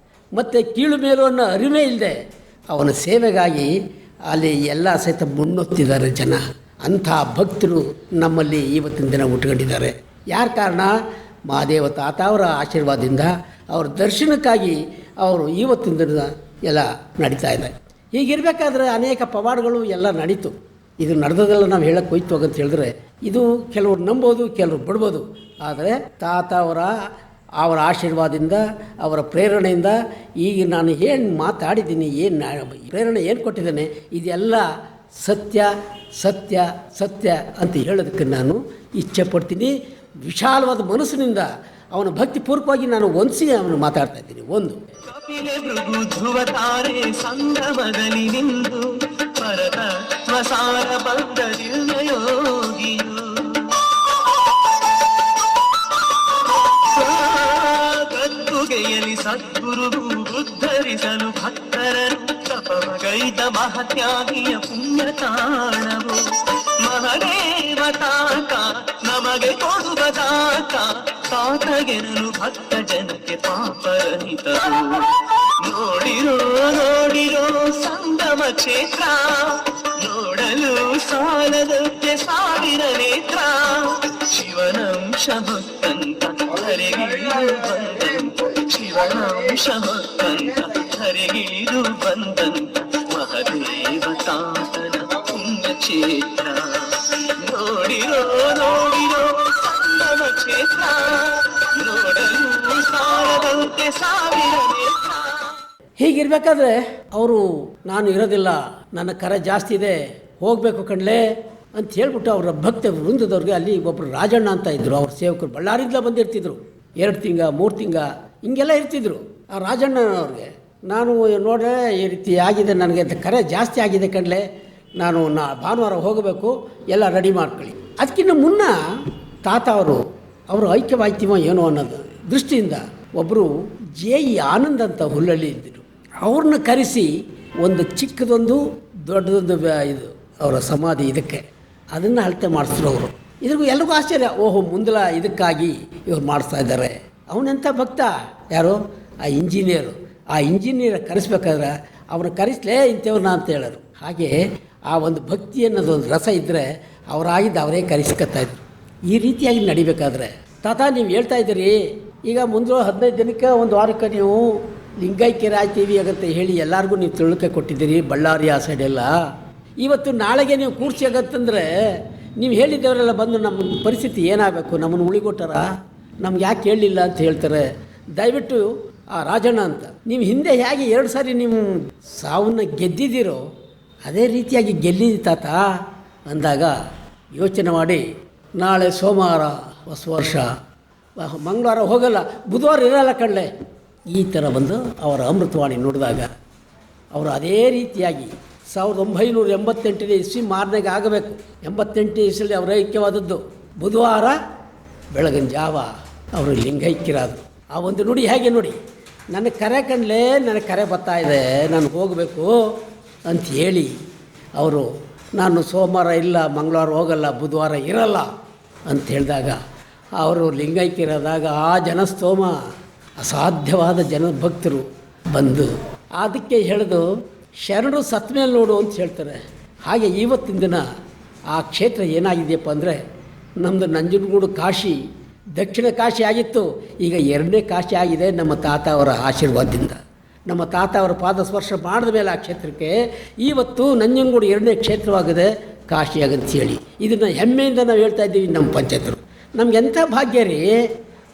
S5: ಮತ್ತು ಕೀಳು ಮೇಲು ಅನ್ನೋ ಅರಿಮೆ ಇಲ್ಲದೆ ಅವನ ಸೇವೆಗಾಗಿ ಅಲ್ಲಿ ಎಲ್ಲ ಸಹಿತ ಮುನ್ನುತ್ತಿದ್ದಾರೆ ಜನ. ಅಂಥ ಭಕ್ತರು ನಮ್ಮಲ್ಲಿ ಇವತ್ತಿನ ದಿನ ಉಟ್ಕೊಂಡಿದ್ದಾರೆ. ಯಾರ ಕಾರಣ? ಮಹಾದೇವ ತಾತ ಅವರ ಆಶೀರ್ವಾದದಿಂದ, ಅವ್ರ ದರ್ಶನಕ್ಕಾಗಿ ಅವರು ಇವತ್ತಿನ ದಿನ ಎಲ್ಲ ನಡೀತಾ ಇದೆ. ಹೀಗಿರಬೇಕಾದ್ರೆ ಅನೇಕ ಪವಾಡಗಳು ಎಲ್ಲ ನಡೀತು. ಇದು ನಡೆದದೆಲ್ಲ ನಾವು ಹೇಳಕ್ಕೆ ಹೋಯ್ತು ಅಂತ ಹೇಳಿದ್ರೆ ಇದು ಕೆಲವರು ನಂಬೋದು, ಕೆಲವರು ಬಿಡ್ಬೋದು. ಆದರೆ ತಾತ ಅವರ ಆಶೀರ್ವಾದದಿಂದ, ಅವರ ಪ್ರೇರಣೆಯಿಂದ ಈಗ ನಾನು ಏನು ಮಾತಾಡಿದ್ದೀನಿ, ಪ್ರೇರಣೆ ಏನು ಕೊಟ್ಟಿದ್ದೇನೆ, ಇದೆಲ್ಲ ಸತ್ಯ ಸತ್ಯ ಸತ್ಯ ಅಂತ ಹೇಳೋದಕ್ಕೆ ನಾನು ಇಚ್ಛೆ ಪಡ್ತೀನಿ. ವಿಶಾಲವಾದ ಮನಸ್ಸಿನಿಂದ ಅವನ ಭಕ್ತಿಪೂರ್ವಕವಾಗಿ ನಾನು ಹೊಂದಿಸಿ ಅವನು ಮಾತಾಡ್ತಾ ಇದ್ದೀನಿ. ಒಂದು
S6: ಕಪಿಲೆ ಭೃಗು ಧ್ರುವ ತಾರೆ ಸಂಗಮದಲ್ಲಿ ನಿಂದು ಪರತತ್ವ ಸಾರ ಬಂದದಿಲ್ಲ ಯೋಗಿಯು. ಕತ್ತುಗೆಯಲಿ ಸದ್ಗುರುವು ಉದ್ಧರಿಸಲು ಭಕ್ತರನ್ನು ತಪಮಗೈದ ಮಹತ್ಯಾಗಿಯ ಪುಣ್ಯ ತಾಣವು. ಮಹದೇವತಾಕ ನಮಗೆ ಕೊಡುವುದಾಕ ತಾತಗೆನಲು ಭಕ್ತ ಜನಕ್ಕೆ ಪಾಪರಹಿತರು. ನೋಡಿರೋ ನೋಡಿರೋ ಸಂಗಮ ಕ್ಷೇತ್ರ, ನೋಡಲು ಸಾಲದಂತೆ 1000 ನೇತ್ರ. ಶಿವನಂಶ ಭಕ್ತಂತ ಹರಿಗಿಳಿದು ಬಂದಂತ, ಶಿವನಂಶ ಭಕ್ತಂತ ಹರಿಗಿಳಿದು ಬಂದಂತ ಮಹದೇವ ತಾತನ ಪುಣ್ಯ ಕ್ಷೇತ್ರ. ನೋಡಿರೋ ನೋಡಿರೋ ಸಂಗಮ ಕ್ಷೇತ್ರ, ನೋಡಲು ಸಾಲದಂತೆ 1000 ನೇತ್ರ.
S5: ಹೀಗಿರ್ಬೇಕಾದ್ರೆ ಅವರು ನಾನು ಇರೋದಿಲ್ಲ, ನನ್ನ ಕರೆ ಜಾಸ್ತಿ ಇದೆ, ಹೋಗಬೇಕು ಕಣ್ಲೆ ಅಂತ ಹೇಳ್ಬಿಟ್ಟು ಅವರ ಭಕ್ತ ವೃಂದದವ್ರಿಗೆ ಅಲ್ಲಿ ಒಬ್ಬರು ರಾಜಣ್ಣ ಅಂತ ಇದ್ದರು. ಅವ್ರ ಸೇವಕರು ಬಳ್ಳಾರಿಂದ ಬಂದಿರ್ತಿದ್ರು. 2 ತಿಂಗ 3 ತಿಂಗ ಹಿಂಗೆಲ್ಲ ಇರ್ತಿದ್ರು. ಆ ರಾಜಣ್ಣನವ್ರಿಗೆ ನಾನು ನೋಡ್ರೆ ಈ ರೀತಿ ಆಗಿದೆ, ನನಗೆ ಕರೆ ಜಾಸ್ತಿ ಆಗಿದೆ ಕಣ್ಲೆ, ನಾನು ಭಾನುವಾರ ಹೋಗಬೇಕು, ಎಲ್ಲ ರೆಡಿ ಮಾಡ್ಕೊಳ್ಳಿ. ಅದಕ್ಕಿಂತ ಮುನ್ನ ತಾತ ಅವರು ಐಕ್ಯವಾಯ್ತೀವೋ ಏನೋ ಅನ್ನೋದು ದೃಷ್ಟಿಯಿಂದ ಒಬ್ಬರು ಜೆ.ಇ. ಆನಂದ್ ಅಂತ ಹುಲ್ಲಳ್ಳಿ ಇದ್ದರು. ಅವ್ರನ್ನ ಕರೆಸಿ ಒಂದು ಚಿಕ್ಕದೊಂದು ದೊಡ್ಡದೊಂದು ಇದು ಅವರ ಸಮಾಧಿ ಇದಕ್ಕೆ ಅದನ್ನು ಅಳತೆ ಮಾಡಿಸಿದ್ರು ಅವರು. ಇದ್ರಿಗೂ ಎಲ್ರಿಗೂ ಆಶ್ಚರ್ಯ, ಓಹೋ ಮುಂದಲ ಇದಕ್ಕಾಗಿ ಇವ್ರು ಮಾಡಿಸ್ತಾ ಇದ್ದಾರೆ. ಅವನೆಂಥ ಭಕ್ತ, ಯಾರು ಆ ಇಂಜಿನಿಯರು. ಆ ಇಂಜಿನಿಯರ್ ಕರೆಸ್ಬೇಕಾದ್ರೆ ಅವನು ಕರೆಸ್ಲೇ ಇಂಥವ್ರನ್ನ ಅಂತ ಹೇಳೋರು. ಹಾಗೆ ಆ ಒಂದು ಭಕ್ತಿ ಅನ್ನೋದೊಂದು ರಸ ಇದ್ದರೆ ಅವರಾಗಿದ್ದು ಅವರೇ ಕರೆಸ್ಕೊತಾಯಿದ್ರು. ಈ ರೀತಿಯಾಗಿ ನಡಿಬೇಕಾದ್ರೆ ತಾತ ನೀವು ಹೇಳ್ತಾ ಇದ್ದೀರಿ, ಈಗ ಮುಂದೆ 15 ದಿನಕ್ಕೆ ಒಂದು ವಾರಕ್ಕೆ ನೀವು ಲಿಂಗೈಕ್ಯರು ಆಗ್ತೀವಿ ಆಗಂತ ಹೇಳಿ ಎಲ್ಲರಿಗೂ ನೀವು ತಿಳುವಳಿಕೆ ಕೊಟ್ಟಿದ್ದೀರಿ, ಬಳ್ಳಾರಿ ಆ ಸೈಡೆಲ್ಲ. ಇವತ್ತು ನಾಳೆಗೆ ನೀವು ಕೂರ್ಸಿ ಆಗತ್ತಂದರೆ ನೀವು ಹೇಳಿದ್ದವರೆಲ್ಲ ಬಂದು ನಮ್ಮ ಪರಿಸ್ಥಿತಿ ಏನಾಗಬೇಕು, ನಮ್ಮನ್ನು ಉಳಿಗೊಟ್ಟಾರ, ನಮ್ಗೆ ಯಾಕೆ ಹೇಳಲಿಲ್ಲ ಅಂತ ಹೇಳ್ತಾರೆ. ದಯವಿಟ್ಟು ಆ ರಾಜಣ್ಣ ಅಂತ ನೀವು ಹಿಂದೆ ಹೇಗೆ 2 ಸಾರಿ ನೀವು ಸಾವನ್ನು ಗೆದ್ದಿದ್ದೀರೋ ಅದೇ ರೀತಿಯಾಗಿ ಗೆಲ್ಲಿದ್ದಿ ತಾತ ಅಂದಾಗ ಯೋಚನೆ ಮಾಡಿ, ನಾಳೆ ಸೋಮವಾರ ಹೊಸ ವರ್ಷ, ಮಂಗಳವಾರ ಹೋಗಲ್ಲ, ಬುಧವಾರ ಇರಲ್ಲ ಕಳ್ಳೆ, ಈ ಥರ ಬಂದು ಅವರ ಅಮೃತವಾಣಿ ನೋಡಿದಾಗ ಅವರು ಅದೇ ರೀತಿಯಾಗಿ 1988 ಇಸ್ವಿ ಮಾರನೆಗೆ ಆಗಬೇಕು. 88 ಇಸ್ವಿಯಲ್ಲಿ ಅವರ ಐಕ್ಯವಾದದ್ದು. ಬುಧವಾರ ಬೆಳಗಿನ ಜಾವ ಅವರು ಲಿಂಗೈಕ್ಯರಾದರು. ಆ ಒಂದು ನುಡಿ ಹೇಗೆ ನೋಡಿ, ನನಗೆ ಕರೆ ಕಂಡ್ಲೇ, ನನಗೆ ಕರೆ ಬರ್ತಾ ಇದೆ, ನಾನು ಹೋಗಬೇಕು ಅಂತ ಹೇಳಿ ಅವರು ನಾನು ಸೋಮವಾರ ಇಲ್ಲ, ಮಂಗಳವಾರ ಹೋಗಲ್ಲ, ಬುಧವಾರ ಇರಲ್ಲ ಅಂತ ಹೇಳಿದಾಗ ಅವರು ಲಿಂಗೈಕ್ಯರಾದಾಗ ಆ ಜನಸ್ತೋಮ ಅಸಾಧ್ಯವಾದ ಜನ ಭಕ್ತರು ಬಂದು ಅದಕ್ಕೆ ಹೇಳಿದು ಶರಣರು ಸತ್ತ ಮೇಲೆ ನೋಡು ಅಂತ ಹೇಳ್ತಾರೆ. ಹಾಗೆ ಇವತ್ತಿನ ದಿನ ಆ ಕ್ಷೇತ್ರ ಏನಾಗಿದೆಯಪ್ಪ ಅಂದರೆ, ನಮ್ಮದು ನಂಜನಗೂಡು ಕಾಶಿ ದಕ್ಷಿಣ ಕಾಶಿ ಆಗಿತ್ತು, ಈಗ 2ನೇ ಕಾಶಿ ಆಗಿದೆ ನಮ್ಮ ತಾತ ಅವರ ಆಶೀರ್ವಾದದಿಂದ. ನಮ್ಮ ತಾತ ಅವರ ಪಾದ ಸ್ಪರ್ಶ ಮಾಡಿದ ಮೇಲೆ ಆ ಕ್ಷೇತ್ರಕ್ಕೆ ಇವತ್ತು ನಂಜನಗೂಡು 2ನೇ ಕ್ಷೇತ್ರವಾಗಿದೆ ಕಾಶಿಯಾಗಂತೇಳಿ. ಇದನ್ನು ಹೆಮ್ಮೆಯಿಂದ ನಾವು ಹೇಳ್ತಾ ಇದ್ದೀವಿ ನಮ್ಮ ಪಂಚಾಯತರು. ನಮಗೆಂಥ ಭಾಗ್ಯ ರೀ.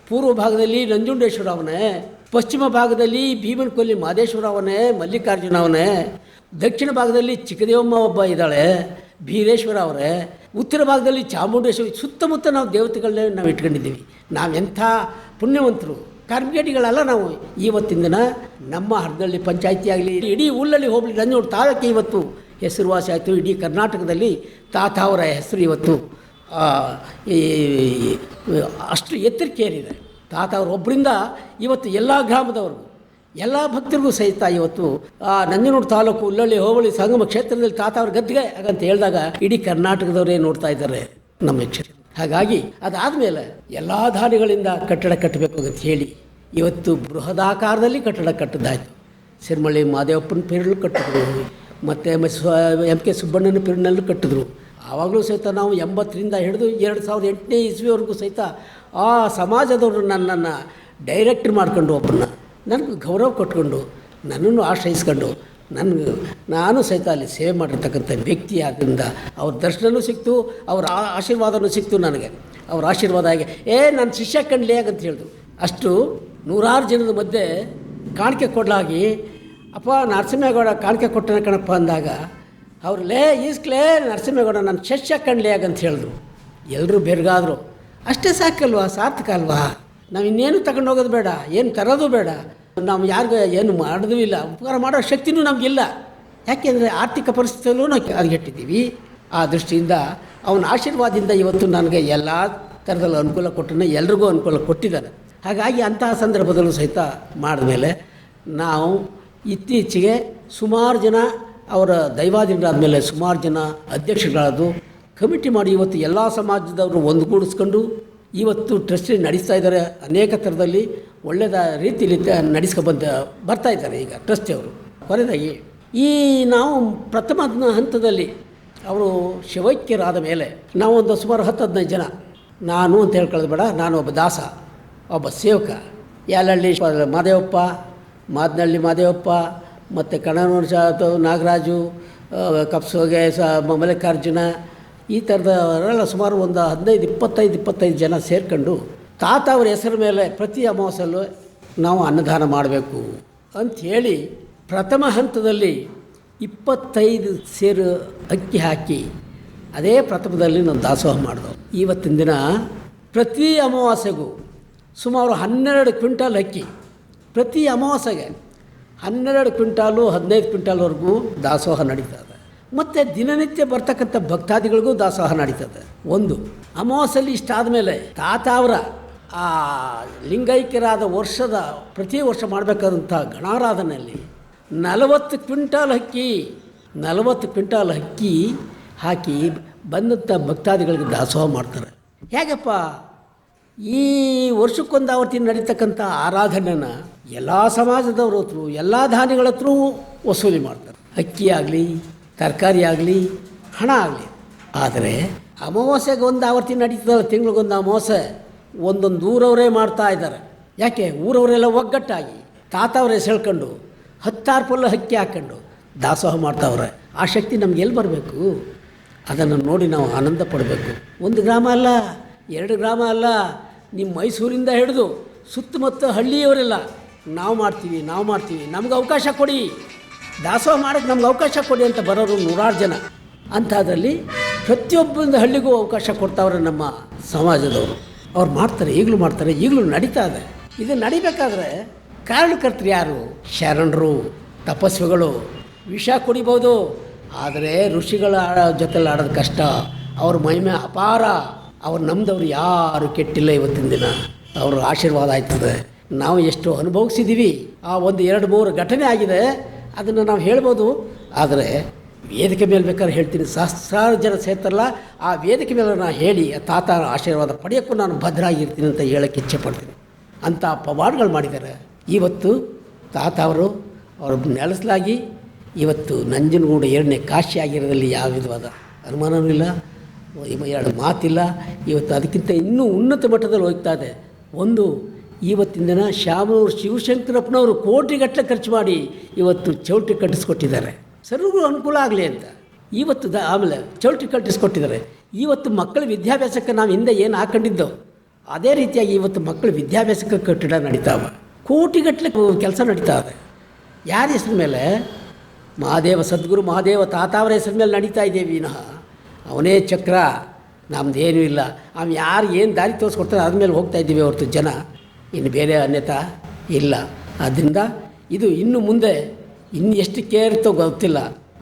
S5: ಪೂರ್ವ ಭಾಗದಲ್ಲಿ ನಂಜುಂಡೇಶ್ವರ ಅವನೇ, ಪಶ್ಚಿಮ ಭಾಗದಲ್ಲಿ ಭೀಮನಕೊಲ್ಲಿ ಮಾದೇಶ್ವರ ಅವನೇ, ಮಲ್ಲಿಕಾರ್ಜುನ ಅವನೇ, ದಕ್ಷಿಣ ಭಾಗದಲ್ಲಿ ಚಿಕ್ಕದೇವಮ್ಮ ಒಬ್ಬ ಇದ್ದಾಳೆ, ಬೀರೇಶ್ವರ ಅವರೇ, ಉತ್ತರ ಭಾಗದಲ್ಲಿ ಚಾಮುಂಡೇಶ್ವರಿ. ಸುತ್ತಮುತ್ತ ನಾವು ದೇವತೆಗಳನ್ನೇ ನಾವು ಇಟ್ಕೊಂಡಿದ್ದೀವಿ. ನಾವೆಂಥ ಪುಣ್ಯವಂತರು, ಕಾರ್ಮಿಕೇಟಿಗಳಲ್ಲ ನಾವು. ಇವತ್ತಿನ ದಿನ ನಮ್ಮ ಹರದಳ್ಳಿ ಪಂಚಾಯಿತಿ ಆಗಲಿ, ಇಡೀ ಊರಲ್ಲಿ ಹೋಗ್ಲಿ, ನಂಜನಗೂಡು ತಾಲೂಕು ಇವತ್ತು ಹೆಸರುವಾಸಿ ಆಯಿತು. ಇಡೀ ಕರ್ನಾಟಕದಲ್ಲಿ ತಾತ ಅವರ ಹೆಸರು ಇವತ್ತು ಅಷ್ಟು ಎತ್ತರಕ್ಕೇರಿದೆ. ತಾತ ಅವರೊಬ್ಬರಿಂದ ಇವತ್ತು ಎಲ್ಲ ಗ್ರಾಮದವ್ರಿಗೂ, ಎಲ್ಲ ಭಕ್ತರಿಗೂ ಸಹಿತ ಇವತ್ತು ಆ ನಂಜನಗೂಡು ತಾಲೂಕು ಉಳ್ಳಳ್ಳಿ ಹೋಬಳಿ ಸಂಗಮ ಕ್ಷೇತ್ರದಲ್ಲಿ ತಾತ ಅವ್ರ ಗದ್ದಿಗೆ ಹಾಗಂತ ಹೇಳಿದಾಗ ಇಡೀ ಕರ್ನಾಟಕದವರೇ ನೋಡ್ತಾ ಇದ್ದಾರೆ ನಮ್ಮ ಯಕ್ಷರಿ. ಹಾಗಾಗಿ ಅದಾದಮೇಲೆ ಎಲ್ಲ ದಾನಿಗಳಿಂದ ಕಟ್ಟಡ ಕಟ್ಟಬೇಕು ಅಂತ ಹೇಳಿ ಇವತ್ತು ಬೃಹದಾಕಾರದಲ್ಲಿ ಕಟ್ಟಡ ಕಟ್ಟಿದ್ದಾಯಿತು. ಸಿರಿಮಳ್ಳಿ ಮಾದೇವಪ್ಪನ ಪೀರಿಯಡ್ಲು ಕಟ್ಟಿದ್ರು, ಮತ್ತು MK ಸುಬ್ಬಣ್ಣನ ಪೀರಿಯಡ್ನಲ್ಲೂ ಕಟ್ಟಿದ್ರು. ಆವಾಗಲೂ ಸಹಿತ ನಾವು 80ರಿಂದ ಹಿಡಿದು 2008ನೇ ಇಸ್ವಿವರೆಗೂ ಸಹಿತ ಆ ಸಮಾಜದವರು ನನ್ನನ್ನು ಡೈರೆಕ್ಟ್ ಮಾಡ್ಕೊಂಡು, ಒಬ್ಬರನ್ನ ನನಗೆ ಗೌರವ ಕೊಟ್ಕೊಂಡು, ನನ್ನನ್ನು ಆಶ್ರಯಿಸ್ಕೊಂಡು, ನಾನು ಸಹಿತ ಅಲ್ಲಿ ಸೇವೆ ಮಾಡಿರ್ತಕ್ಕಂಥ ವ್ಯಕ್ತಿ. ಆದ್ದರಿಂದ ಅವ್ರ ದರ್ಶನವೂ ಸಿಕ್ತು, ಅವ್ರ ಆಶೀರ್ವಾದವೂ ಸಿಕ್ತು ನನಗೆ. ಅವ್ರ ಆಶೀರ್ವಾದ ಆಗಿ ನನ್ನ ಶಿಷ್ಯ ಕಂಡ್ಲಿ ಆಗಂತ ಹೇಳಿದ್ರು. ಅಷ್ಟು 100 ಜನದ ಮಧ್ಯೆ ಕಾಣಿಕೆ ಕೊಡಲಾಗಿ, ಅಪ್ಪ ನರಸಿಂಹೇಗೌಡ ಕಾಣಿಕೆ ಕೊಟ್ಟನ ಕಣಪ್ಪ ಅಂದಾಗ ಅವ್ರು ಈಸ್ಕ್ಲೇ ನರಸಿಂಹೇಗೌಡ ನನ್ನ ಶಿಷ್ಯ ಕಂಡ್ಲಿ ಆಗಂತ ಹೇಳಿದ್ರು. ಎಲ್ಲರೂ ಬೆರಗಾದರು. ಅಷ್ಟೇ ಸಾಕಲ್ವಾ, ಸಾರ್ಥಕ ಅಲ್ವಾ? ನಾವು ಇನ್ನೇನು ತಗೊಂಡು ಹೋಗೋದು ಬೇಡ, ಏನು ತರೋದು ಬೇಡ, ನಾವು ಯಾರಿಗೂ ಏನು ಮಾಡೋದು ಇಲ್ಲ, ಉಪಕಾರ ಮಾಡೋ ಶಕ್ತಿನೂ ನಮಗಿಲ್ಲ. ಯಾಕೆಂದರೆ ಆರ್ಥಿಕ ಪರಿಸ್ಥಿತಿಯಲ್ಲೂ ನಾವು ಹದಗೆಟ್ಟಿದ್ದೀವಿ. ಆ ದೃಷ್ಟಿಯಿಂದ ಅವನ ಆಶೀರ್ವಾದದಿಂದ ಇವತ್ತು ನನಗೆ ಎಲ್ಲ ಥರದಲ್ಲೂ ಅನುಕೂಲ ಕೊಟ್ಟನೆ, ಎಲ್ರಿಗೂ ಅನುಕೂಲ ಕೊಟ್ಟಿದ್ದಾನೆ. ಹಾಗಾಗಿ ಅಂತಹ ಸಂದರ್ಭದಲ್ಲೂ ಸಹಿತ ಮಾಡಿದ್ಮೇಲೆ ನಾವು ಇತ್ತೀಚೆಗೆ ಸುಮಾರು ಜನ ಅವರ ದೈವಾಧೀನರಾದ ಮೇಲೆ ಸುಮಾರು ಜನ ಅಧ್ಯಕ್ಷಗಳಾದು ಕಮಿಟಿ ಮಾಡಿ ಇವತ್ತು ಎಲ್ಲ ಸಮಾಜದವರು ಒಂದುಗೂಡಿಸ್ಕೊಂಡು ಇವತ್ತು ಟ್ರಸ್ಟ್ ನಡೆಸ್ತಾ ಇದ್ದಾರೆ. ಅನೇಕ ಥರದಲ್ಲಿ ಒಳ್ಳೆಯದ ರೀತಿಯಲ್ಲಿ ಬರ್ತಾ ಇದ್ದಾರೆ ಈಗ ಟ್ರಸ್ಟಿಯವರು. ಕೊನೆಯದಾಗಿ ಈ ನಾವು ಪ್ರಥಮ ಹಂತದಲ್ಲಿ ಅವರು ಶಿವೈಕ್ಯರಾದ ಮೇಲೆ ನಾವು ಒಂದು ಸುಮಾರು 10-15 ಜನ, ನಾನು ಅಂತ ಹೇಳ್ಕೊಳ್ಳೋದು ಬೇಡ, ನಾನು ಒಬ್ಬ ದಾಸ, ಒಬ್ಬ ಸೇವಕ, ಯಾಲಹಳ್ಳಿ ಮಾದೇವಪ್ಪ, ಮಾದನಹಳ್ಳಿ ಮಾದೇವಪ್ಪ, ಮತ್ತು ಕಣನೂರು ನಾಗರಾಜು, ಕಪ್ಸೋಗೆ ಮಲ್ಲಿಕಾರ್ಜುನ, ಈ ಥರದವರೆಲ್ಲ ಸುಮಾರು ಒಂದು 15-25 ಜನ ಸೇರ್ಕೊಂಡು ತಾತ ಅವರ ಹೆಸರ ಮೇಲೆ ಪ್ರತಿ ಅಮಾವಾಸ್ಯಲ್ಲೂ ನಾವು ಅನ್ನದಾನ ಮಾಡಬೇಕು ಅಂಥೇಳಿ ಪ್ರಥಮ ಹಂತದಲ್ಲಿ 25 ಸೇರು ಅಕ್ಕಿ ಹಾಕಿ ಅದೇ ಪ್ರಥಮದಲ್ಲಿ ನಾವು ದಾಸೋಹ ಮಾಡಿದೆವು. ಇವತ್ತಿನ ದಿನ ಪ್ರತಿ ಅಮಾವಾಸ್ಯೆಗೂ ಸುಮಾರು 12 ಕ್ವಿಂಟಾಲ್ ಅಕ್ಕಿ, ಪ್ರತಿ ಅಮಾವಾಸ್ಯೆಗೆ 12 ಕ್ವಿಂಟಾಲು 15 ಕ್ವಿಂಟಾಲ್ವರೆಗೂ ದಾಸೋಹ ನಡೀತದೆ. ಮತ್ತು ದಿನನಿತ್ಯ ಬರ್ತಕ್ಕಂಥ ಭಕ್ತಾದಿಗಳಿಗೂ ದಾಸೋಹ ನಡೀತದೆ. ಒಂದು ಅಮಾವಾಸ್ಯೆಯಲ್ಲಿ ಇಷ್ಟಾದ ಮೇಲೆ ತಾತ ಅವರ ಆ ಲಿಂಗೈಕ್ಯರಾದ ಪ್ರತಿ ವರ್ಷ ಮಾಡಬೇಕಾದಂಥ ಗಣಾರಾಧನೆಯಲ್ಲಿ 40 ಕ್ವಿಂಟಾಲ್ ಅಕ್ಕಿ ಹಾಕಿ ಬಂದಂಥ ಭಕ್ತಾದಿಗಳಿಗೆ ದಾಸೋಹ ಮಾಡ್ತಾರೆ. ಹೇಗಪ್ಪ ಈ ವರ್ಷಕ್ಕೊಂದು ಆವರ್ತಿ ನಡೀತಕ್ಕಂಥ ಆರಾಧನೆನ ಎಲ್ಲ ಸಮಾಜದವ್ರ ಹತ್ರ ಎಲ್ಲ ದಾನಿಗಳ ಹತ್ರ ವಸೂಲಿ ಮಾಡ್ತಾರೆ. ಅಕ್ಕಿ ಆಗಲಿ, ತರಕಾರಿ ಆಗಲಿ, ಹಣ ಆಗಲಿ. ಆದರೆ ಅಮಾವಾಸ್ಯೆಗೆ ಒಂದು ಆವರ್ತಿ ನಡೀತದಲ್ಲ, ತಿಂಗಳಿಗೊಂದು ಅಮಾವಾಸ್ಯೆ, ಒಂದೊಂದು ಊರವರೇ ಮಾಡ್ತಾ ಇದ್ದಾರೆ. ಯಾಕೆ? ಊರವರೆಲ್ಲ ಒಗ್ಗಟ್ಟಾಗಿ ತಾತವ್ರ ಹೆಸಳ್ಕೊಂಡು 10 ಪಲ್ಲು ಅಕ್ಕಿ ಹಾಕ್ಕೊಂಡು ದಾಸೋಹ ಮಾಡ್ತಾವ್ರೆ. ಆ ಶಕ್ತಿ ನಮ್ಗೆ ಎಲ್ಲಿ ಬರಬೇಕು? ಅದನ್ನು ನೋಡಿ ನಾವು ಆನಂದ ಪಡಬೇಕು. 1 ಗ್ರಾಮ ಅಲ್ಲ, 2 ಗ್ರಾಮ ಅಲ್ಲ, ನಿಮ್ಮ ಮೈಸೂರಿಂದ ಹಿಡಿದು ಸುತ್ತಮುತ್ತ ಹಳ್ಳಿಯವರೆಲ್ಲ ನಾವು ಮಾಡ್ತೀವಿ, ನಮ್ಗೆ ಅವಕಾಶ ಕೊಡಿ, ದಾಸೋಹ ಮಾಡೋಕ್ಕೆ ನಮ್ಗೆ ಅವಕಾಶ ಕೊಡಿ ಅಂತ ಬರೋರು ನೂರಾರು ಜನ. ಅಂಥದ್ರಲ್ಲಿ ಪ್ರತಿಯೊಬ್ಬೊಂದು ಹಳ್ಳಿಗೂ ಅವಕಾಶ ಕೊಡ್ತಾವ್ರೆ ನಮ್ಮ ಸಮಾಜದವರು. ಅವ್ರು ಮಾಡ್ತಾರೆ, ಈಗಲೂ ನಡೀತಾ ಇದೆ. ಇದು ನಡಿಬೇಕಾದ್ರೆ ಕಾರಣಕರ್ತರು ಯಾರು? ಶರಣರು, ತಪಸ್ವಿಗಳು. ವಿಷ ಕುಡಿಬೋದು, ಆದರೆ ಋಷಿಗಳ ಜೊತೆಲಿ ಆಡೋದು ಕಷ್ಟ. ಅವ್ರ ಮಹಿಮೆ ಅಪಾರ. ಅವ್ರು ನಮ್ದವ್ರು ಯಾರು ಕೆಟ್ಟಿಲ್ಲ. ಇವತ್ತಿನ ದಿನ ಅವ್ರ ಆಶೀರ್ವಾದ ಆಯ್ತದೆ. ನಾವು ಎಷ್ಟು ಅನುಭವಿಸಿದ್ದೀವಿ. ಆ 1-2-3 ಘಟನೆ ಆಗಿದೆ, ಅದನ್ನು ನಾವು ಹೇಳ್ಬೋದು. ಆದರೆ ವೇದಿಕೆ ಮೇಲೆ ಬೇಕಾದ್ರೆ ಹೇಳ್ತೀನಿ, ಸಹಸ್ರಾರು ಜನ ಸೇರ್ತಾರಲ್ಲ, ಆ ವೇದಿಕೆ ಮೇಲೆ ನಾನು ಹೇಳಿ ತಾತ ಆಶೀರ್ವಾದ ಪಡೆಯೋಕ್ಕೂ ನಾನು ಭದ್ರಾಗಿರ್ತೀನಿ ಅಂತ ಹೇಳೋಕ್ಕೆ ಇಚ್ಛೆ ಪಡ್ತೀನಿ. ಅಂಥ ಪವಾಡಗಳು ಮಾಡಿದ್ದಾರೆ. ಇವತ್ತು ತಾತ ಅವರು ನೆಲೆಸಲಾಗಿ ಇವತ್ತು ನಂಜನಗೂಡು 2ನೇ ಕಾಶಿ ಆಗಿರೋದ್ರಲ್ಲಿ ಯಾವ ವಿಧವಾದ ಅನುಮಾನವೂ ಇಲ್ಲ, 2 ಮಾತಿಲ್ಲ. ಇವತ್ತು ಅದಕ್ಕಿಂತ ಇನ್ನೂ ಉನ್ನತ ಮಟ್ಟದಲ್ಲಿ ಹೋಗ್ತಾ ಇದೆ. ಒಂದು ಇವತ್ತಿನ ದಿನ ಶ್ಯಾಮನೂರು ಶಿವಶಂಕರಪ್ಪನವರು ಕೋಟಿಗಟ್ಟಲೆ ಖರ್ಚು ಮಾಡಿ ಇವತ್ತು ಚೌಲ್ಟ್ರಿ ಕಟ್ಟಿಸ್ಕೊಟ್ಟಿದ್ದಾರೆ, ಸರ್ವರಿಗೂ ಅನುಕೂಲ ಆಗಲಿ ಅಂತ. ಇವತ್ತು ಆಮೇಲೆ ಚೌಲ್ಟ್ರಿ ಕಟ್ಟಿಸ್ಕೊಟ್ಟಿದ್ದಾರೆ. ಇವತ್ತು ಮಕ್ಕಳ ವಿದ್ಯಾಭ್ಯಾಸಕ್ಕೆ ನಾವು ಹಿಂದೆ ಏನು ಹಾಕೊಂಡಿದ್ದೋ ಅದೇ ರೀತಿಯಾಗಿ ಇವತ್ತು ಮಕ್ಕಳ ವಿದ್ಯಾಭ್ಯಾಸಕ್ಕೆ ಕಟ್ಟಡ ನಡೀತಾವೆ. ಕೋಟಿಗಟ್ಟಲೆ ಕೆಲಸ ನಡೀತಾವೆ. ಯಾರ ಹೆಸರು ಮೇಲೆ? ಮಹಾದೇವ, ಸದ್ಗುರು ಮಹಾದೇವ ತಾತ ಅವರ ಹೆಸರು ಮೇಲೆ ನಡೀತಾ ಇದ್ದೇವೆ ವಿನಃ ಅವನೇ ಚಕ್ರ, ನಮ್ಮದೇನೂ ಇಲ್ಲ. ಅವ್ನು ಯಾರು ಏನು ದಾರಿ ತೋರಿಸ್ಕೊಡ್ತಾರೆ ಆದಮೇಲೆ ಹೋಗ್ತಾ ಇದ್ದೀವಿ ಹೊರತು ಜನ ಇನ್ನು ಬೇರೆ ಅನ್ಯತಾ ಇಲ್ಲ. ಆದ್ದರಿಂದ ಇದು ಇನ್ನು ಮುಂದೆ ಇನ್ನು ಎಷ್ಟು ಕೇರ್ತೋ ಗೊತ್ತಿಲ್ಲ.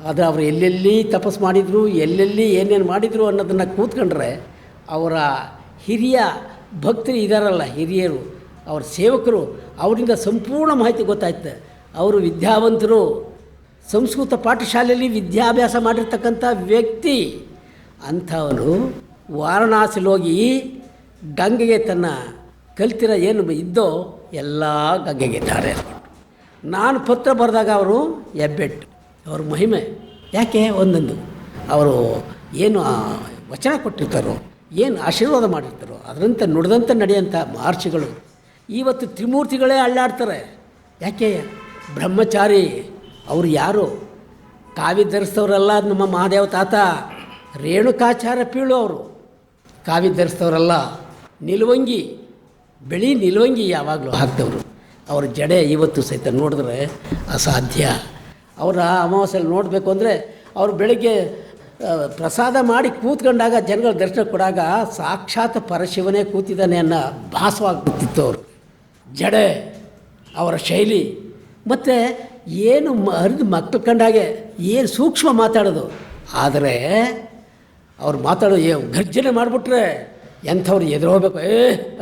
S5: ಆದರೆ ಅವರು ಎಲ್ಲೆಲ್ಲಿ ತಪಸ್ಸು ಮಾಡಿದರು, ಎಲ್ಲೆಲ್ಲಿ ಏನೇನು ಮಾಡಿದರು ಅನ್ನೋದನ್ನು ಕೂತ್ಕೊಂಡ್ರೆ ಅವರ ಹಿರಿಯ ಭಕ್ತರು ಇದ್ದಾರಲ್ಲ, ಹಿರಿಯರು, ಅವ್ರ ಸೇವಕರು, ಅವರಿಂದ ಸಂಪೂರ್ಣ ಮಾಹಿತಿ ಗೊತ್ತಾಯ್ತು. ಅವರು ವಿದ್ಯಾವಂತರು, ಸಂಸ್ಕೃತ ಪಾಠಶಾಲೆಯಲ್ಲಿ ವಿದ್ಯಾಭ್ಯಾಸ ಮಾಡಿರ್ತಕ್ಕಂಥ ವ್ಯಕ್ತಿ. ಅಂಥವನು ವಾರಣಾಸಿಲಿ ಹೋಗಿ ಗಂಗೆಗೆ ತನ್ನ ಕಲ್ತಿರೋ ಏನು ಇದ್ದೋ ಎಲ್ಲ ಗಂಗೆಗೆ ಧಾರೆ. ನಾನು ಪತ್ರ ಬರೆದಾಗ ಅವರು ಹೆಬ್ಬೆಟ್ಟು, ಅವ್ರ ಮಹಿಮೆ ಯಾಕೆ ಒಂದೊಂದು ಅವರು ಏನು ವಚನ ಕೊಟ್ಟಿರ್ತಾರೋ, ಏನು ಆಶೀರ್ವಾದ ಮಾಡಿರ್ತಾರೋ ಅದರಂತೆ ನುಡಿದಂತೆ ನಡೆಯೋಂಥ ಮಹರ್ಷಿಗಳು ಇವತ್ತು ತ್ರಿಮೂರ್ತಿಗಳೇ ಅಳ್ಳಾಡ್ತಾರೆ. ಯಾಕೆ? ಬ್ರಹ್ಮಚಾರಿ. ಅವರು ಯಾರು? ಕಾವಿ ಧರಿಸ್ತವ್ರಲ್ಲ ನಮ್ಮ ಮಹಾದೇವ ತಾತ, ರೇಣುಕಾಚಾರ್ಯ ಪೀಳು ಅವರು. ಕಾವಿ ಧರಿಸ್ತವ್ರಲ್ಲ, ನಿಲುವಂಗಿ, ಬಿಳಿ ನಿಲುವಂಗಿ ಯಾವಾಗಲೂ ಹಾಕ್ತವ್ರು. ಅವ್ರ ಜಡೆ ಇವತ್ತು ಸಹಿತ ನೋಡಿದ್ರೆ ಅಸಾಧ್ಯ. ಅವರ ಅಮಾವಾಸ್ಯೆಯಲ್ಲಿ ನೋಡಬೇಕು ಅಂದರೆ ಅವರು ಬೆಳಗ್ಗೆ ಪ್ರಸಾದ ಮಾಡಿ ಕೂತ್ಕೊಂಡಾಗ ಜನಗಳ ದರ್ಶನ ಕೊಡಾಗ ಸಾಕ್ಷಾತ್ ಪರಶಿವನೇ ಕೂತಿದ್ದಾನೆ ಅನ್ನೋ ಭಾಸವಾಗ್ಬಿಡ್ತಿತ್ತು. ಅವರು ಜಡೆ, ಅವರ ಶೈಲಿ, ಮತ್ತು ಏನು ಹರಿದು ಮಕ್ಕಳು ಕಂಡಾಗೆ ಏನು ಸೂಕ್ಷ್ಮ ಮಾತಾಡೋದು. ಆದರೆ ಅವ್ರು ಮಾತಾಡೋದು ಗರ್ಜನೆ ಮಾಡಿಬಿಟ್ರೆ ಎಂಥವ್ರು ಎದುರು ಹೋಗ್ಬೇಕು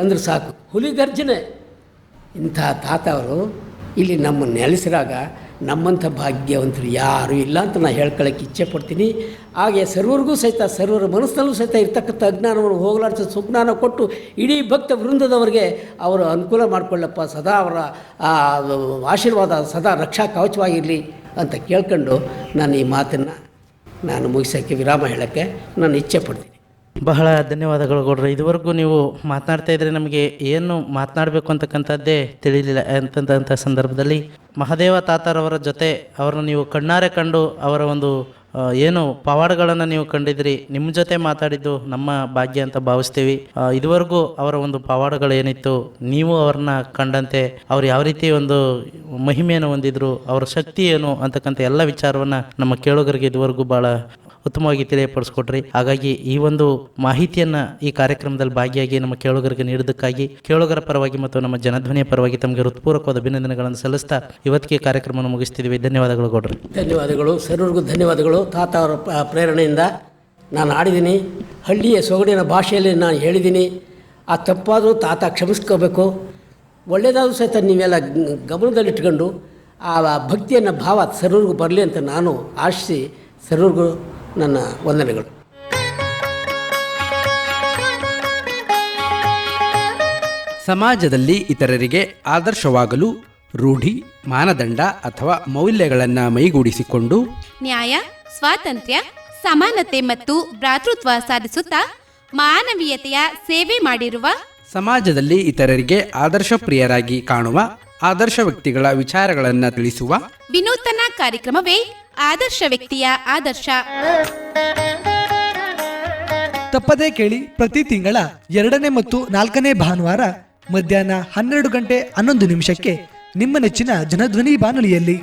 S5: ಅಂದ್ರೆ ಸಾಕು, ಹುಲಿ ಗರ್ಜನೆ. ಇಂಥ ತಾತ ಅವರು ಇಲ್ಲಿ ನಮ್ಮನ್ನು ನೆಲೆಸಿರಾಗ ನಮ್ಮಂಥ ಭಾಗ್ಯವಂತರು ಯಾರೂ ಇಲ್ಲ ಅಂತ ನಾನು ಹೇಳ್ಕೊಳ್ಳೋಕ್ಕೆ ಇಚ್ಛೆ ಪಡ್ತೀನಿ. ಹಾಗೆ ಸರ್ವರಿಗೂ ಸಹಿತ, ಸರ್ವರ ಮನಸ್ಸಿನಲ್ಲೂ ಸಹಿತ ಇರ್ತಕ್ಕಂಥ ಅಜ್ಞಾನವನ್ನು ಹೋಗಲಾಡಿಸೋ ಸುಜ್ಞಾನ ಕೊಟ್ಟು ಇಡೀ ಭಕ್ತ ವೃಂದದವರಿಗೆ ಅವರು ಅನುಕೂಲ ಮಾಡಿಕೊಳ್ಳಪ್ಪ, ಸದಾ ಅವರ ಆಶೀರ್ವಾದ ಸದಾ ರಕ್ಷಾ ಕವಚವಾಗಿರಲಿ ಅಂತ ಕೇಳ್ಕೊಂಡು ನಾನು ಈ ಮಾತನ್ನು ನಾನು ಮುಗಿಸೋಕ್ಕೆ, ವಿರಾಮ ಹೇಳೋಕ್ಕೆ ನಾನು ಇಚ್ಛೆ ಪಡ್ತೀನಿ.
S4: ಬಹಳ ಧನ್ಯವಾದಗಳು ಗೌಡ್ರೆ. ಇದುವರೆಗೂ ನೀವು ಮಾತನಾಡ್ತಾ ಇದ್ರೆ ನಮಗೆ ಏನು ಮಾತನಾಡಬೇಕು ಅಂತಕ್ಕಂಥದ್ದೇ ತಿಳಿಲಿಲ್ಲ. ಅಂತಂಥ ಸಂದರ್ಭದಲ್ಲಿ ಮಹಾದೇವ ತಾತರವರ ಜೊತೆ ಅವರನ್ನು ನೀವು ಕಣ್ಣಾರೆ ಕಂಡು ಅವರ ಒಂದು ಏನು ಪವಾಡಗಳನ್ನು ನೀವು ಕಂಡಿದ್ರಿ, ನಿಮ್ಮ ಜೊತೆ ಮಾತಾಡಿದ್ದು ನಮ್ಮ ಭಾಗ್ಯ ಅಂತ ಭಾವಿಸ್ತೀವಿ. ಇದುವರೆಗೂ ಅವರ ಒಂದು ಪವಾಡಗಳು ಏನಿತ್ತು, ನೀವು ಅವ್ರನ್ನ ಕಂಡಂತೆ ಅವ್ರು ಯಾವ ರೀತಿ ಒಂದು ಮಹಿಮೆಯನ್ನು ಹೊಂದಿದ್ರು, ಅವರ ಶಕ್ತಿ ಏನು ಅಂತಕ್ಕಂಥ ಎಲ್ಲ ವಿಚಾರವನ್ನು ನಮ್ಮ ಕೇಳುಗರಿಗೆ ಇದುವರೆಗೂ ಭಾಳ ಉತ್ತಮವಾಗಿ ತಿಳಿಯಪಡಿಸ್ಕೊಟ್ರಿ. ಹಾಗಾಗಿ ಈ ಒಂದು ಮಾಹಿತಿಯನ್ನು ಈ ಕಾರ್ಯಕ್ರಮದಲ್ಲಿ ಭಾಗಿಯಾಗಿ ನಮ್ಮ ಕೇಳುಗರಿಗೆ ನೀಡೋದಕ್ಕಾಗಿ ಕೇಳುಗರ ಪರವಾಗಿ ಮತ್ತು ನಮ್ಮ ಜನಧ್ವನಿಯ ಪರವಾಗಿ ತಮಗೆ ಹೃತ್ಪೂರ್ವಕವಾದ ಅಭಿನಂದನೆಗಳನ್ನು ಸಲ್ಲಿಸ್ತಾ ಇವತ್ತಿಗೆ ಕಾರ್ಯಕ್ರಮವನ್ನು ಮುಗಿಸ್ತಿದ್ದೀವಿ. ಧನ್ಯವಾದಗಳು ಗೌಡ್ರಿ.
S5: ಧನ್ಯವಾದಗಳು, ಸರ್ವರಿಗೂ ಧನ್ಯವಾದಗಳು. ತಾತ ಅವರ ಪ್ರೇರಣೆಯಿಂದ ನಾನು ಆಡಿದ್ದೀನಿ, ಹಳ್ಳಿಯ ಸೊಗಡಿನ ಭಾಷೆಯಲ್ಲಿ ನಾನು ಹೇಳಿದ್ದೀನಿ. ಆ ತಪ್ಪಾದರೂ ತಾತ ಕ್ಷಮಿಸ್ಕೋಬೇಕು. ಒಳ್ಳೆಯದಾದರೂ ಸಹಿತ ನೀವೆಲ್ಲ ಗಮನದಲ್ಲಿಟ್ಕೊಂಡು ಆ ಭಕ್ತಿಯನ್ನು ಭಾವ ಸರ್ವರಿಗೂ ಬರಲಿ ಅಂತ ನಾನು ಆಶಿಸಿ ಸರ್ವರಿಗೂ ನನ್ನ ವಂದನೆಗಳು.
S1: ಸಮಾಜದಲ್ಲಿ ಇತರರಿಗೆ ಆದರ್ಶವಾಗಲು ರೂಢಿ, ಮಾನದಂಡ ಅಥವಾ ಮೌಲ್ಯಗಳನ್ನು ಮೈಗೂಡಿಸಿಕೊಂಡು
S2: ನ್ಯಾಯ, ಸ್ವಾತಂತ್ರ್ಯ, ಸಮಾನತೆ ಮತ್ತು ಭ್ರಾತೃತ್ವ ಸಾಧಿಸುತ್ತಾ ಮಾನವೀಯತೆಯ ಸೇವೆ ಮಾಡಿರುವ,
S1: ಸಮಾಜದಲ್ಲಿ ಇತರರಿಗೆ ಆದರ್ಶಪ್ರಿಯರಾಗಿ ಕಾಣುವ ಆದರ್ಶ ವ್ಯಕ್ತಿಗಳ ವಿಚಾರಗಳನ್ನು ತಿಳಿಸುವ
S2: ವಿನೂತನ ಕಾರ್ಯಕ್ರಮವೇ ಆದರ್ಶ ವ್ಯಕ್ತಿಯ ಆದರ್ಶ.
S3: ತಪ್ಪದೇ ಕೇಳಿ ಪ್ರತಿ ತಿಂಗಳ 2ನೇ ಮತ್ತು 4ನೇ ಭಾನುವಾರ ಮಧ್ಯಾಹ್ನ 12 ಗಂಟೆ 11 ನಿಮಿಷಕ್ಕೆ ನಿಮ್ಮ ನೆಚ್ಚಿನ ಜನಧ್ವನಿ ಬಾನುಲಿಯಲ್ಲಿ.